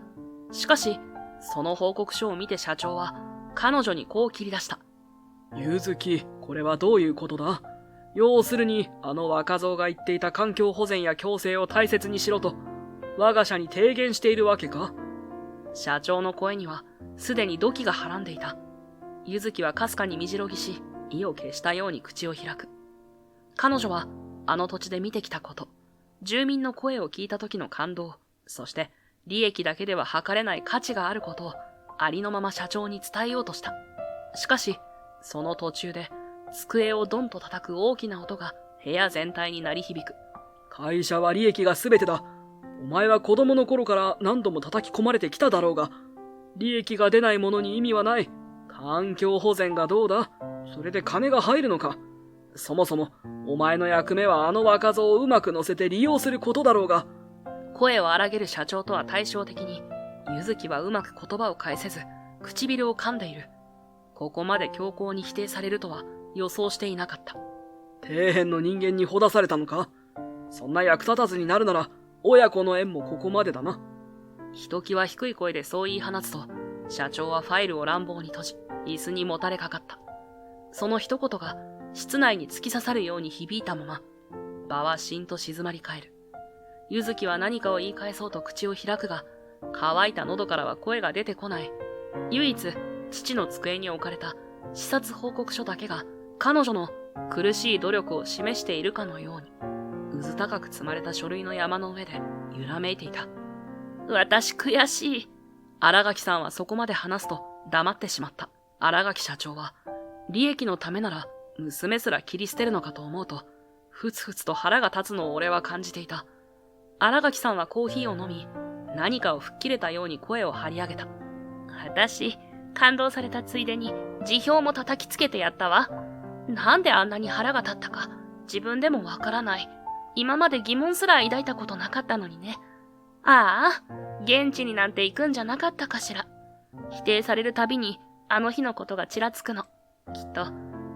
しかし、その報告書を見て社長は、彼女にこう切り出した。ゆずき、これはどういうことだ？要するに、あの若造が言っていた環境保全や共生を大切にしろと、我が社に提言しているわけか？社長の声には、すでに土器がはらんでいた。ゆずきはかすかにみじろぎし、意を消したように口を開く。彼女は、あの土地で見てきたこと、住民の声を聞いた時の感動、そして、利益だけでは測れない価値があることを、ありのまま社長に伝えようとした。しかし、その途中で机をドンと叩く大きな音が部屋全体に鳴り響く。会社は利益が全てだ。お前は子供の頃から何度も叩き込まれてきただろうが、利益が出ないものに意味はない。環境保全がどうだ？それで金が入るのか？そもそも、お前の役目はあの若造をうまく乗せて利用することだろうが。声を荒げる社長とは対照的に、ゆずきはうまく言葉を返せず、唇を噛んでいる。ここまで強硬に否定されるとは予想していなかった。底辺の人間にほだされたのか？そんな役立たずになるなら、親子の縁もここまでだな。ひときわ低い声でそう言い放つと、社長はファイルを乱暴に閉じ、椅子にもたれかかった。その一言が室内に突き刺さるように響いたまま、場はしんと静まり返る。ゆずきは何かを言い返そうと口を開くが、乾いた喉からは声が出てこない。唯一、父の机に置かれた視察報告書だけが、彼女の苦しい努力を示しているかのように、うず高く積まれた書類の山の上で揺らめいていた。私悔しい。新垣さんはそこまで話すと黙ってしまった。新垣社長は、利益のためなら娘すら切り捨てるのかと思うと、ふつふつと腹が立つのを俺は感じていた。新垣さんはコーヒーを飲み、何かを吹っ切れたように声を張り上げた。私、感動されたついでに辞表も叩きつけてやったわ。なんであんなに腹が立ったか、自分でもわからない。今まで疑問すら抱いたことなかったのにね。ああ、現地になんて行くんじゃなかったかしら。否定されるたびに、あの日のことがちらつくの。きっと、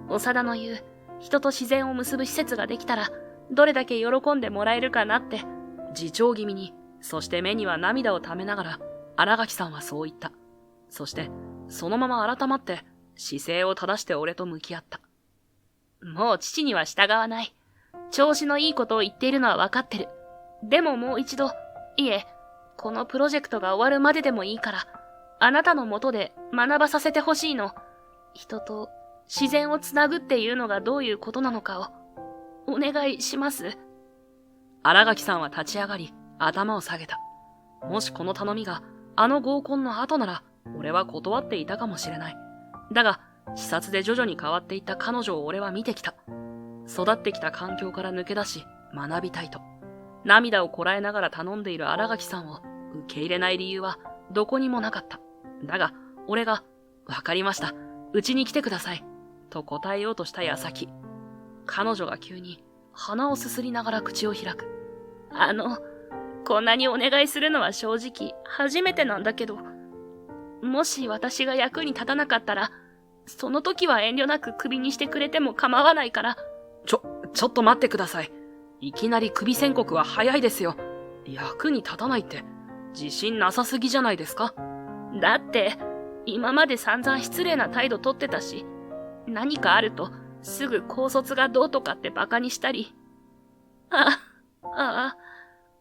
長田の言う、人と自然を結ぶ施設ができたら、どれだけ喜んでもらえるかなって、自重気味に、そして目には涙をためながら、新垣さんはそう言った。そして、そのまま改まって、姿勢を正して俺と向き合った。もう父には従わない。調子のいいことを言っているのは分かってる。でももう一度、いえ、このプロジェクトが終わるまででもいいから、あなたのもとで学ばさせてほしいの。人と自然をつなぐっていうのがどういうことなのかを、お願いします。新垣さんは立ち上がり、頭を下げた。もしこの頼みがあの合コンの後なら、俺は断っていたかもしれない。だが、視察で徐々に変わっていった彼女を俺は見てきた。育ってきた環境から抜け出し、学びたいと。涙をこらえながら頼んでいる新垣さんを受け入れない理由はどこにもなかった。だが、俺が、わかりました。うちに来てください。と答えようとした矢先、彼女が急に鼻をすすりながら口を開く。こんなにお願いするのは正直初めてなんだけど、もし私が役に立たなかったら、その時は遠慮なくクビにしてくれても構わないから。ちょっと待ってください。いきなりクビ宣告は早いですよ。役に立たないって自信なさすぎじゃないですか。だって今まで散々失礼な態度取ってたし、何かあるとすぐ高卒がどうとかってバカにしたり。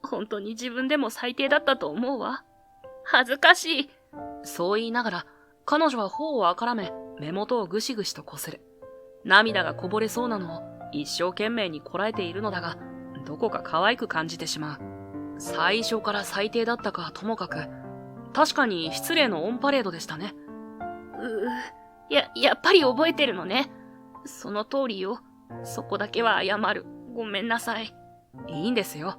本当に自分でも最低だったと思うわ。恥ずかしい。そう言いながら彼女は頬をあからめ、目元をぐしぐしとこする。涙がこぼれそうなのを一生懸命にこらえているのだが、どこか可愛く感じてしまう。最初から最低だったかともかく、確かに失礼のオンパレードでしたね。やっぱり覚えてるのね。その通りよ。そこだけは謝る。ごめんなさい。いいんですよ。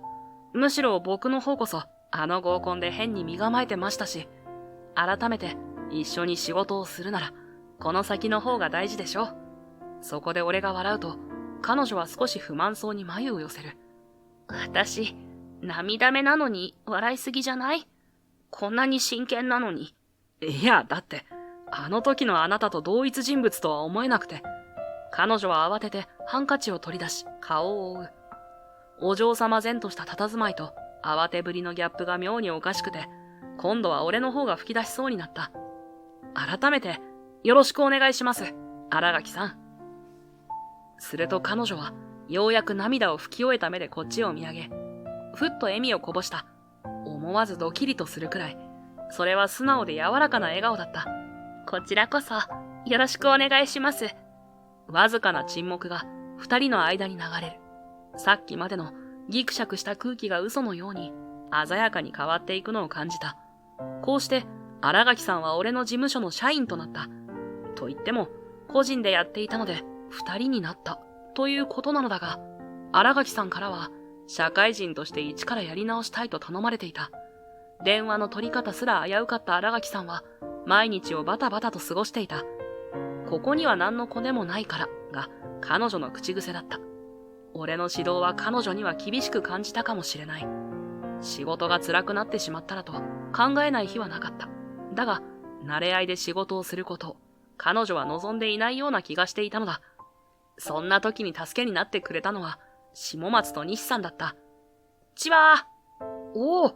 むしろ僕の方こそ、あの合コンで変に身構えてましたし、改めて一緒に仕事をするなら、この先の方が大事でしょ。そこで俺が笑うと、彼女は少し不満そうに眉を寄せる。私、涙目なのに笑いすぎじゃない？こんなに真剣なのに。いや、だって、あの時のあなたと同一人物とは思えなくて。彼女は慌ててハンカチを取り出し、顔を覆う。お嬢様然とした佇まいと、慌てぶりのギャップが妙におかしくて、今度は俺の方が吹き出しそうになった。改めて、よろしくお願いします、新垣さん。すると彼女は、ようやく涙を拭き終えた目でこっちを見上げ、ふっと笑みをこぼした。思わずドキリとするくらい、それは素直で柔らかな笑顔だった。こちらこそ、よろしくお願いします。わずかな沈黙が二人の間に流れる。さっきまでのギクシャクした空気が嘘のように鮮やかに変わっていくのを感じた。こうして新垣さんは俺の事務所の社員となった。と言っても個人でやっていたので二人になったということなのだが、新垣さんからは社会人として一からやり直したいと頼まれていた。電話の取り方すら危うかった新垣さんは毎日をバタバタと過ごしていた。ここには何のコネもないからが彼女の口癖だった。俺の指導は彼女には厳しく感じたかもしれない。仕事が辛くなってしまったらと考えない日はなかった。だが、慣れ合いで仕事をすることを彼女は望んでいないような気がしていたのだ。そんな時に助けになってくれたのは下松と西さんだった。ちはー。おお、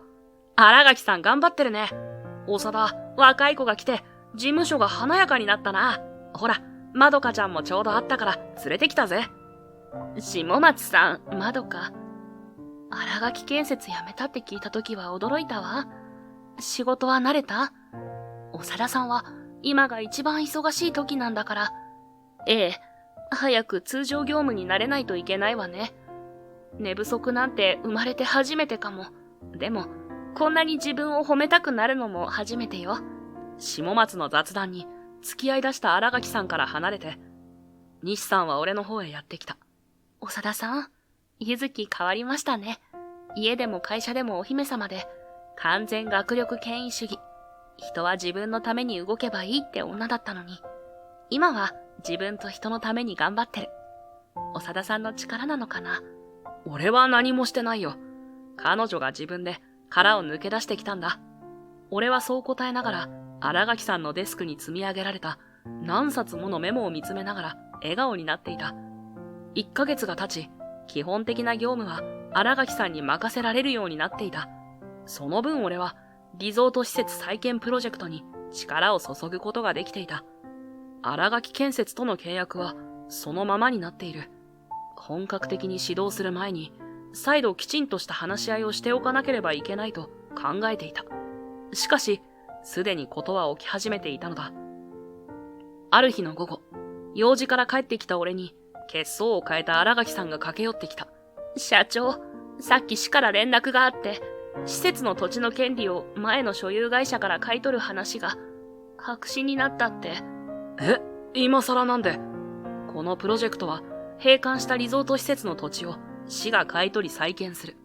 新垣さん頑張ってるね。長田、若い子が来て事務所が華やかになったな。ほら、まどかちゃんもちょうど会ったから連れてきたぜ。下松さん、まどか。新垣建設辞めたって聞いた時は驚いたわ。仕事は慣れた？長田さんは今が一番忙しい時なんだから。ええ、早く通常業務になれないといけないわね。寝不足なんて生まれて初めてかも。でも、こんなに自分を褒めたくなるのも初めてよ。下松の雑談に付き合い出した新垣さんから離れて、西さんは俺の方へやってきた。長田さん、ゆずき変わりましたね。家でも会社でもお姫様で、完全学力権威主義。人は自分のために動けばいいって女だったのに、今は自分と人のために頑張ってる。長田さんの力なのかな。俺は何もしてないよ。彼女が自分で殻を抜け出してきたんだ。俺はそう答えながら、新垣さんのデスクに積み上げられた何冊ものメモを見つめながら笑顔になっていた。1ヶ月が経ち、基本的な業務は新垣さんに任せられるようになっていた。その分俺はリゾート施設再建プロジェクトに力を注ぐことができていた。新垣建設との契約はそのままになっている。本格的に指導する前に再度きちんとした話し合いをしておかなければいけないと考えていた。しかし、すでにことは起き始めていたのだ。ある日の午後、用事から帰ってきた俺に血相を変えた新垣さんが駆け寄ってきた。社長、さっき市から連絡があって、施設の土地の権利を前の所有会社から買い取る話が白紙になったって。え、今更なんで？このプロジェクトは閉館したリゾート施設の土地を市が買い取り再建する。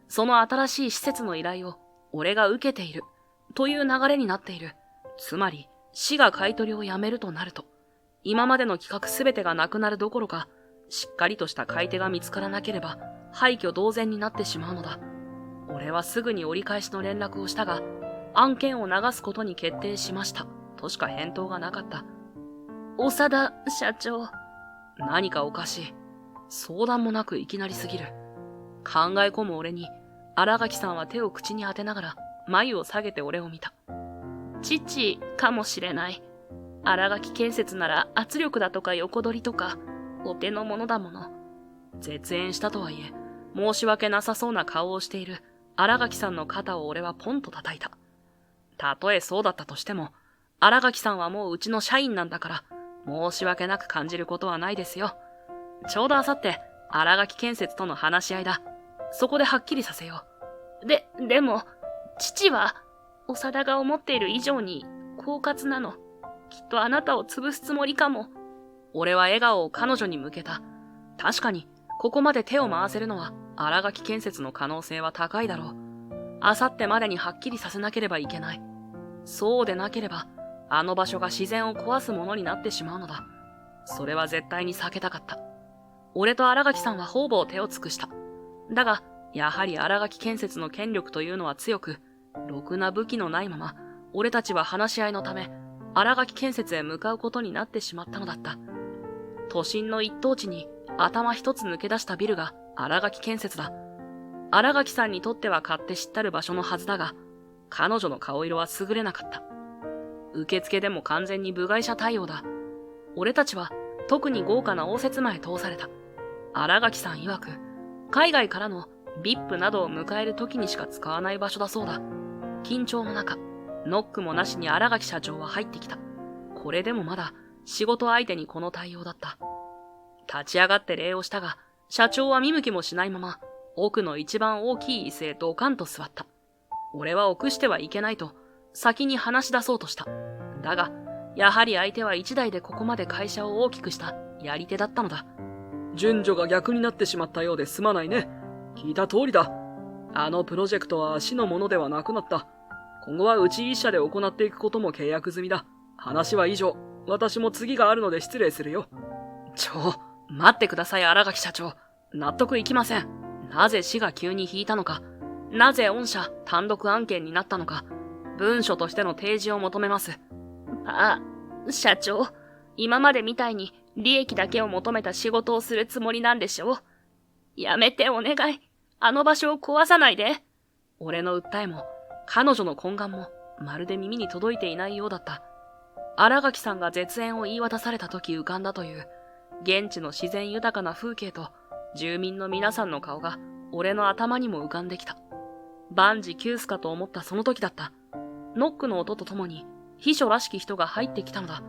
その新しい施設の依頼を俺が受けているという流れになっている。つまり市が買い取りをやめるとなると、今までの企画すべてがなくなるどころか、しっかりとした買い手が見つからなければ廃墟同然になってしまうのだ。俺はすぐに折り返しの連絡をしたが、案件を流すことに決定しましたとしか返答がなかった。長田社長。何かおかしい。相談もなくいきなりすぎる。考え込む俺に新垣さんは手を口に当てながら眉を下げて俺を見た。父かもしれない。新垣建設なら圧力だとか横取りとかお手の物だもの。絶縁したとはいえ申し訳なさそうな顔をしている新垣さんの肩を俺はポンと叩いた。たとえそうだったとしても、新垣さんはもううちの社員なんだから申し訳なく感じることはないですよ。ちょうどあさって新垣建設との話し合いだ。そこではっきりさせよう。でも父は長田が思っている以上に狡猾なの。きっとあなたを潰すつもりかも。俺は笑顔を彼女に向けた。確かにここまで手を回せるのは新垣建設の可能性は高いだろう。あさってまでにはっきりさせなければいけない。そうでなければあの場所が自然を壊すものになってしまうのだ。それは絶対に避けたかった。俺と新垣さんは方々手を尽くした。だがやはり新垣建設の権力というのは強く、ろくな武器のないまま俺たちは話し合いのため新垣建設へ向かうことになってしまったのだった。都心の一等地に頭一つ抜け出したビルが新垣建設だ。新垣さんにとっては勝手知ったる場所のはずだが、彼女の顔色は優れなかった。受付でも完全に部外者対応だ。俺たちは特に豪華な応接間へ通された。新垣さん曰く、海外からの VIP などを迎える時にしか使わない場所だそうだ。緊張の中、ノックもなしに新垣社長は入ってきた。これでもまだ仕事相手にこの対応だった。立ち上がって礼をしたが、社長は見向きもしないまま、奥の一番大きい椅子へドカンと座った。俺は臆してはいけないと、先に話し出そうとした。だが、やはり相手は一代でここまで会社を大きくしたやり手だったのだ。順序が逆になってしまったようですまないね。聞いた通りだ。あのプロジェクトは市のものではなくなった。今後はうち一社で行っていくことも契約済みだ。話は以上。私も次があるので失礼するよ。待ってください、新垣社長。納得いきません。なぜ市が急に引いたのか。なぜ御社単独案件になったのか。文書としての提示を求めます。社長、今までみたいに利益だけを求めた仕事をするつもりなんでしょ？やめてお願い。あの場所を壊さないで。俺の訴えも、彼女の懇願も、まるで耳に届いていないようだった。新垣さんが絶縁を言い渡された時浮かんだという、現地の自然豊かな風景と、住民の皆さんの顔が、俺の頭にも浮かんできた。万事休すかと思ったその時だった。ノックの音とともに、秘書らしき人が入ってきたのだ。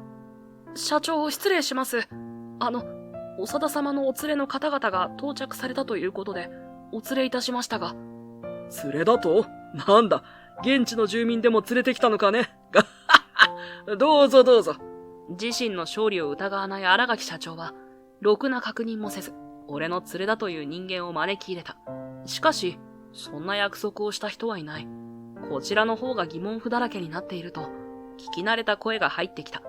社長、失礼します。長田様のお連れの方々が到着されたということで、お連れいたしましたが。連れだと？なんだ、現地の住民でも連れてきたのかね。どうぞどうぞ。自身の勝利を疑わない新垣社長は、ろくな確認もせず、俺の連れだという人間を招き入れた。しかし、そんな約束をした人はいない。こちらの方が疑問符だらけになっていると、聞き慣れた声が入ってきた。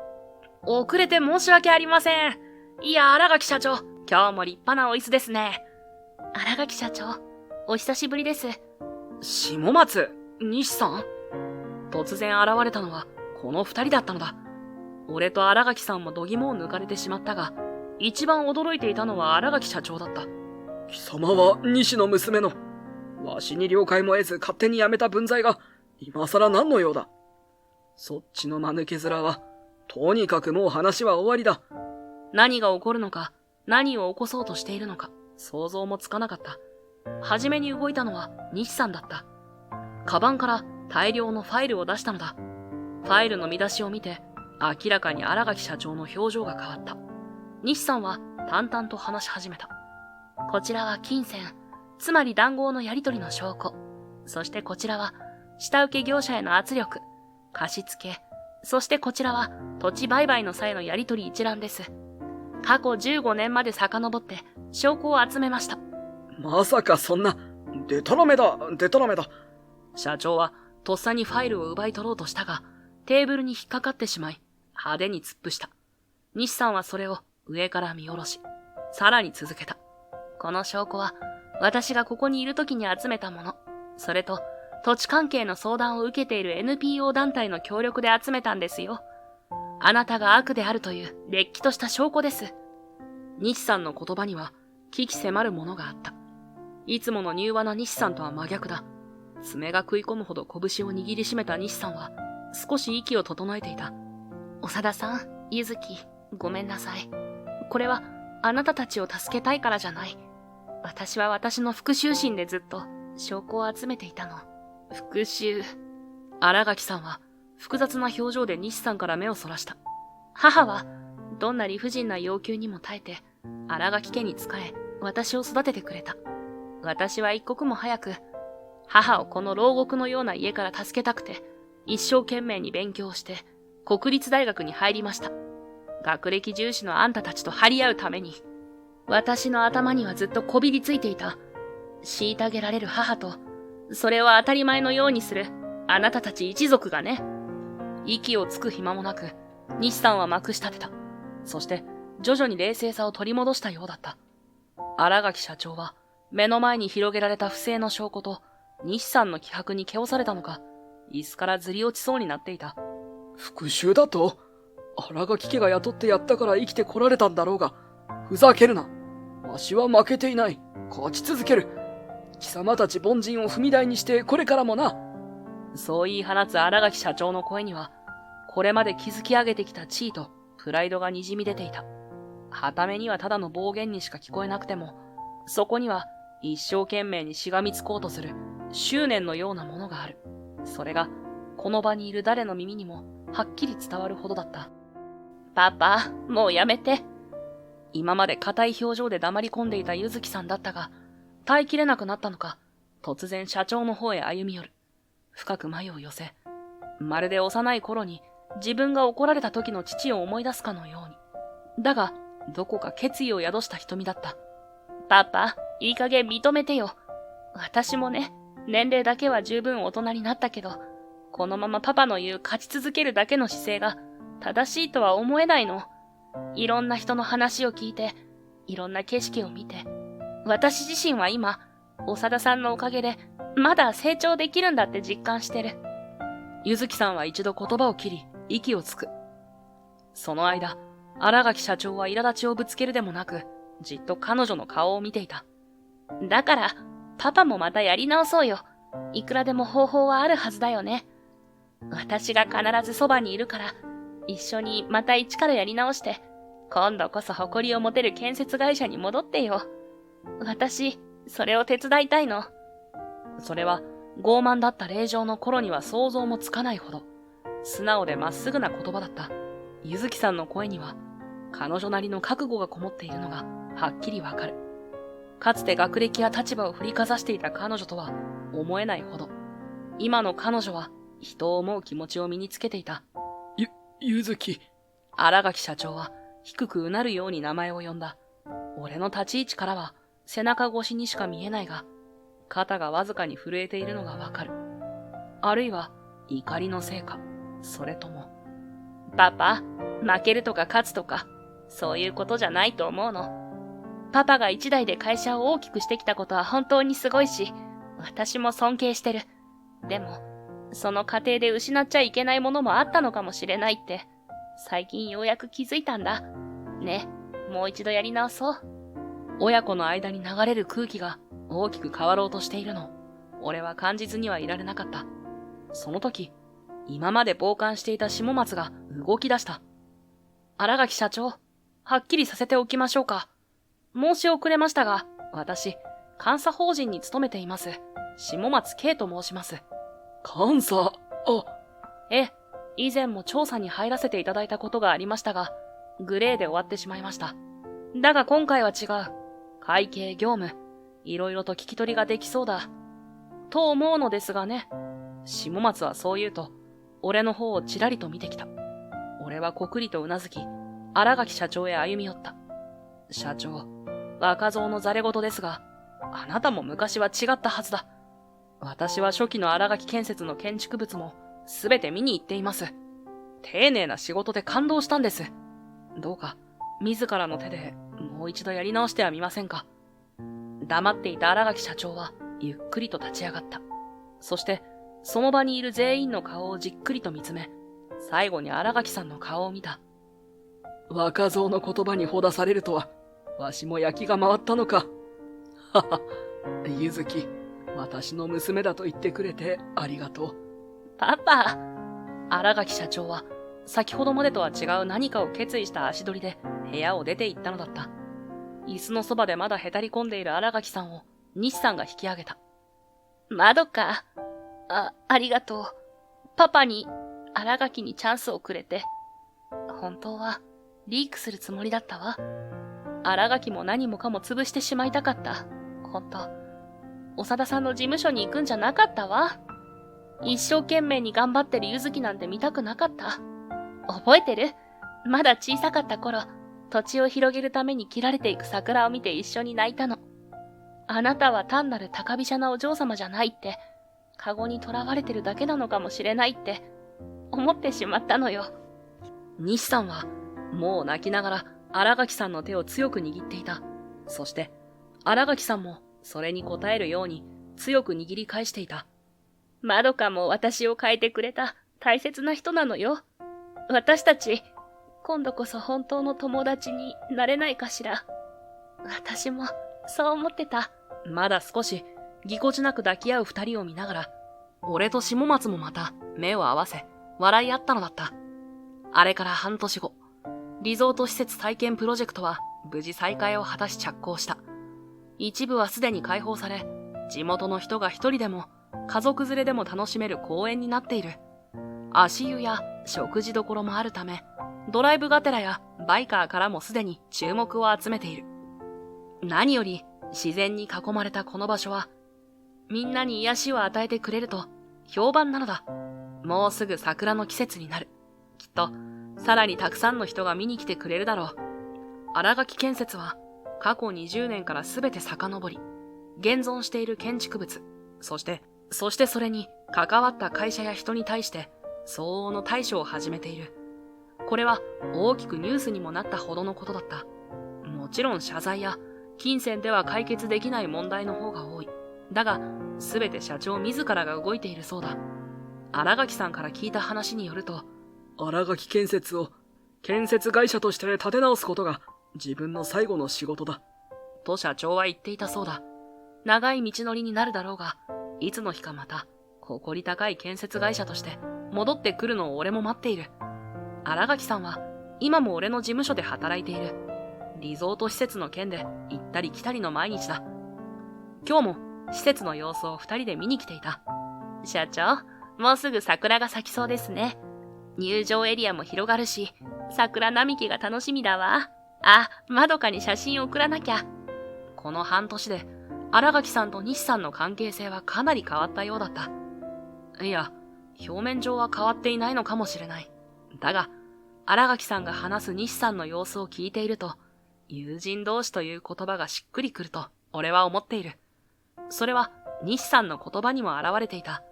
遅れて申し訳ありません。いや、新垣社長、今日も立派なお椅子ですね。新垣社長、お久しぶりです。下松、西さん？突然現れたのは、この二人だったのだ。俺と新垣さんも度肝を抜かれてしまったが、一番驚いていたのは新垣社長だった。貴様は西の娘の、わしに了解も得ず勝手に辞めた分際が、今更何の用だ。そっちの間抜け面は、とにかくもう話は終わりだ。何が起こるのか、何を起こそうとしているのか、想像もつかなかった。はじめに動いたのは西さんだった。カバンから大量のファイルを出したのだ。ファイルの見出しを見て、明らかに新垣社長の表情が変わった。西さんは淡々と話し始めた。こちらは金銭、つまり談合のやり取りの証拠。そしてこちらは、下請け業者への圧力、貸付け、そしてこちらは土地売買の際のやり取り一覧です。過去15年まで遡って証拠を集めました。まさかそんな、でたらめだ。社長はとっさにファイルを奪い取ろうとしたが、テーブルに引っかかってしまい、派手に突っ伏した。西さんはそれを上から見下ろし、さらに続けた。この証拠は、私がここにいる時に集めたもの。それと、土地関係の相談を受けている NPO 団体の協力で集めたんですよ。あなたが悪であるという、れっきとした証拠です。西さんの言葉には、鬼気迫るものがあった。いつもの柔和な西さんとは真逆だ。爪が食い込むほど拳を握りしめた西さんは、少し息を整えていた。長田さん、ゆずき、ごめんなさい。これは、あなたたちを助けたいからじゃない。私は私の復讐心でずっと、証拠を集めていたの。復讐。新垣さんは、複雑な表情で西さんから目をそらした。母は、どんな理不尽な要求にも耐えて、新垣家に仕え、私を育ててくれた。私は一刻も早く、母をこの牢獄のような家から助けたくて、一生懸命に勉強して、国立大学に入りました。学歴重視のあんたたちと張り合うために、私の頭にはずっとこびりついていた。虐げられる母と、それを当たり前のようにする、あなたたち一族がね。息をつく暇もなく、西さんはまくし立てた。そして、徐々に冷静さを取り戻したようだった。新垣社長は、目の前に広げられた不正の証拠と、西さんの気迫に気をされたのか、椅子からずり落ちそうになっていた。復讐だと？新垣家が雇ってやったから生きてこられたんだろうが、ふざけるな。わしは負けていない。勝ち続ける。貴様たち凡人を踏み台にしてこれからもな。そう言い放つ新垣社長の声には、これまで築き上げてきた地位とプライドがにじみ出ていた。はためにはただの暴言にしか聞こえなくても、そこには一生懸命にしがみつこうとする執念のようなものがある。それが、この場にいる誰の耳にもはっきり伝わるほどだった。パパ、もうやめて。今まで硬い表情で黙り込んでいたゆずきさんだったが、耐えきれなくなったのか、突然社長の方へ歩み寄る。深く眉を寄せ、まるで幼い頃に自分が怒られた時の父を思い出すかのように。だが、どこか決意を宿した瞳だった。パパ、いい加減認めてよ。私もね、年齢だけは十分大人になったけど、このままパパの言う勝ち続けるだけの姿勢が正しいとは思えないの。いろんな人の話を聞いて、いろんな景色を見て、私自身は今、長田さんのおかげで、まだ成長できるんだって実感してる。ゆずきさんは一度言葉を切り、息をつく。その間、新垣社長は苛立ちをぶつけるでもなく、じっと彼女の顔を見ていた。だから、パパもまたやり直そうよ。いくらでも方法はあるはずだよね。私が必ずそばにいるから、一緒にまた一からやり直して、今度こそ誇りを持てる建設会社に戻ってよ。私、それを手伝いたいの。それは、傲慢だった令嬢の頃には想像もつかないほど、素直でまっすぐな言葉だった。ゆずきさんの声には、彼女なりの覚悟がこもっているのが、はっきりわかる。かつて学歴や立場を振りかざしていた彼女とは思えないほど、今の彼女は人を思う気持ちを身につけていた。ゆずき。新垣社長は低くうなるように名前を呼んだ。俺の立ち位置からは背中越しにしか見えないが、肩がわずかに震えているのがわかる。あるいは怒りのせいか、それとも。パパ、負けるとか勝つとか、そういうことじゃないと思うの。パパが一代で会社を大きくしてきたことは本当にすごいし、私も尊敬してる。でも、その過程で失っちゃいけないものもあったのかもしれないって、最近ようやく気づいたんだ。ね、もう一度やり直そう。親子の間に流れる空気が大きく変わろうとしているのを、俺は感じずにはいられなかった。その時、今まで傍観していた下松が動き出した。新垣社長、はっきりさせておきましょうか。申し遅れましたが、私、監査法人に勤めています。下松圭と申します。監査、ええ、以前も調査に入らせていただいたことがありましたが、グレーで終わってしまいました。だが今回は違う。会計業務、いろいろと聞き取りができそうだ。と思うのですがね。下松はそう言うと、俺の方をちらりと見てきた。俺はこくりとうなずき、新垣社長へ歩み寄った。社長、若造のざれ言ですが、あなたも昔は違ったはずだ。私は初期の新垣建設の建築物もすべて見に行っています。丁寧な仕事で感動したんです。どうか、自らの手でもう一度やり直してはみませんか。黙っていた新垣社長はゆっくりと立ち上がった。そして、その場にいる全員の顔をじっくりと見つめ、最後に新垣さんの顔を見た。若造の言葉にほだされるとは、わしも焼きが回ったのか。はは、ゆずき、私の娘だと言ってくれてありがとう。パパ。新垣社長は、先ほどまでとは違う何かを決意した足取りで部屋を出て行ったのだった。椅子のそばでまだへたり込んでいる新垣さんを西さんが引き上げた。まどか。ありがとう。パパに、新垣にチャンスをくれて。本当は、リークするつもりだったわ。新垣も何もかも潰してしまいたかった。本当。長田さんの事務所に行くんじゃなかったわ。一生懸命に頑張ってるゆずきなんて見たくなかった。覚えてる？まだ小さかった頃、土地を広げるために切られていく桜を見て一緒に泣いたの。あなたは単なる高飛車なお嬢様じゃないって、カゴに囚われてるだけなのかもしれないって、思ってしまったのよ。西さんは、もう泣きながら新垣さんの手を強く握っていた。そして、新垣さんもそれに応えるように強く握り返していた。まどかも私を変えてくれた大切な人なのよ。私たち、今度こそ本当の友達になれないかしら。私もそう思ってた。まだ少しぎこちなく抱き合う二人を見ながら、俺と下松もまた目を合わせ、笑い合ったのだった。あれから半年後、リゾート施設再建プロジェクトは無事再開を果たし着工した。一部はすでに開放され、地元の人が一人でも家族連れでも楽しめる公園になっている。足湯や食事どころもあるため、ドライブがてらやバイカーからもすでに注目を集めている。何より自然に囲まれたこの場所は、みんなに癒しを与えてくれると評判なのだ。もうすぐ桜の季節になる。きっと、さらにたくさんの人が見に来てくれるだろう。新垣建設は、過去20年からすべて遡り、現存している建築物、そしてそれに関わった会社や人に対して、相応の対処を始めている。これは大きくニュースにもなったほどのことだった。もちろん謝罪や金銭では解決できない問題の方が多い。だが、すべて社長自らが動いているそうだ。新垣さんから聞いた話によると、新垣建設を建設会社として立て直すことが自分の最後の仕事だ。と社長は言っていたそうだ。長い道のりになるだろうが、いつの日かまた、誇り高い建設会社として戻ってくるのを俺も待っている。新垣さんは今も俺の事務所で働いている。リゾート施設の件で行ったり来たりの毎日だ。今日も施設の様子を2人で見に来ていた。社長、もうすぐ桜が咲きそうですね。入場エリアも広がるし、桜並木が楽しみだわ。あ、まどかに写真送らなきゃ。この半年で新垣さんと西さんの関係性はかなり変わったようだった。いや、表面上は変わっていないのかもしれない。だが、新垣さんが話す西さんの様子を聞いていると、友人同士という言葉がしっくりくると俺は思っている。それは西さんの言葉にも表れていた。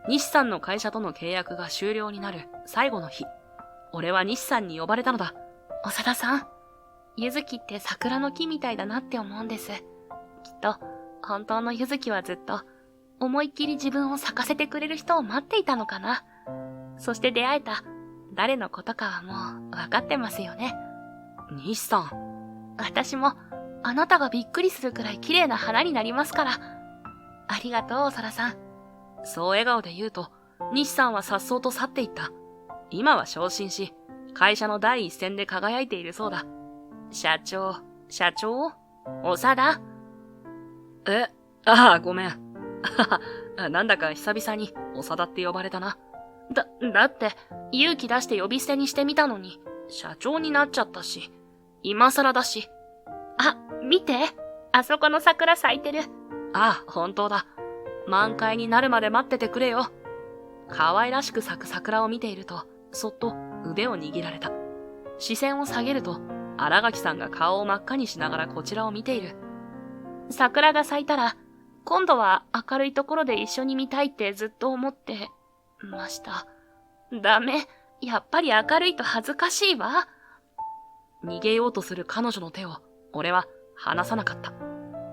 西さんの会社との契約が終了になる最後の日、俺は西さんに呼ばれたのだ。長田さん、ゆずきって桜の木みたいだなって思うんです。きっと、本当のゆずきはずっと、思いっきり自分を咲かせてくれる人を待っていたのかな。そして出会えた、誰のことかはもう分かってますよね。西さん。私も、あなたがびっくりするくらい綺麗な花になりますから。ありがとう、長田さん。そう笑顔で言うと、西さんは颯爽と去っていった。今は昇進し、会社の第一線で輝いているそうだ。社長、長田？ごめん。なんだか久々に長田って呼ばれたな。だって、勇気出して呼び捨てにしてみたのに、社長になっちゃったし、今更だし。あ、見て、あそこの桜咲いてる。ああ、本当だ。満開になるまで待っててくれよ。可愛らしく咲く桜を見ていると、そっと腕を握られた。視線を下げると、新垣さんが顔を真っ赤にしながらこちらを見ている。桜が咲いたら、今度は明るいところで一緒に見たいってずっと思ってました。ダメ。やっぱり明るいと恥ずかしいわ。逃げようとする彼女の手を、俺は離さなかった。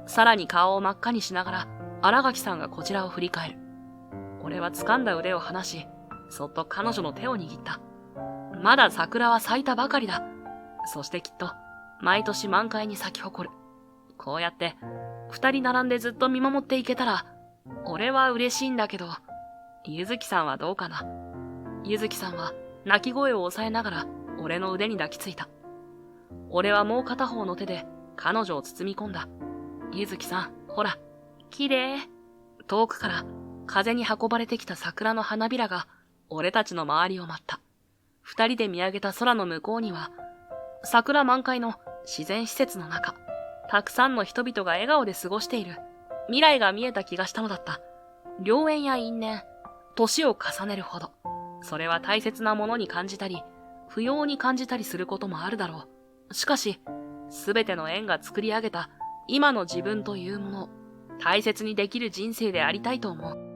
さらに顔を真っ赤にしながら、新垣さんがこちらを振り返る。俺は掴んだ腕を離し、そっと彼女の手を握った。まだ桜は咲いたばかりだ。そしてきっと、毎年満開に咲き誇る。こうやって、二人並んでずっと見守っていけたら、俺は嬉しいんだけど、ゆずきさんはどうかな。ゆずきさんは泣き声を抑えながら、俺の腕に抱きついた。俺はもう片方の手で彼女を包み込んだ。ゆずきさん、ほら、綺麗。遠くから風に運ばれてきた桜の花びらが俺たちの周りを舞った。二人で見上げた空の向こうには、桜満開の自然施設の中、たくさんの人々が笑顔で過ごしている未来が見えた気がしたのだった。良縁や因縁、年を重ねるほど、それは大切なものに感じたり、不要に感じたりすることもあるだろう。しかし、すべての縁が作り上げた今の自分というものを大切にできる人生でありたいと思う。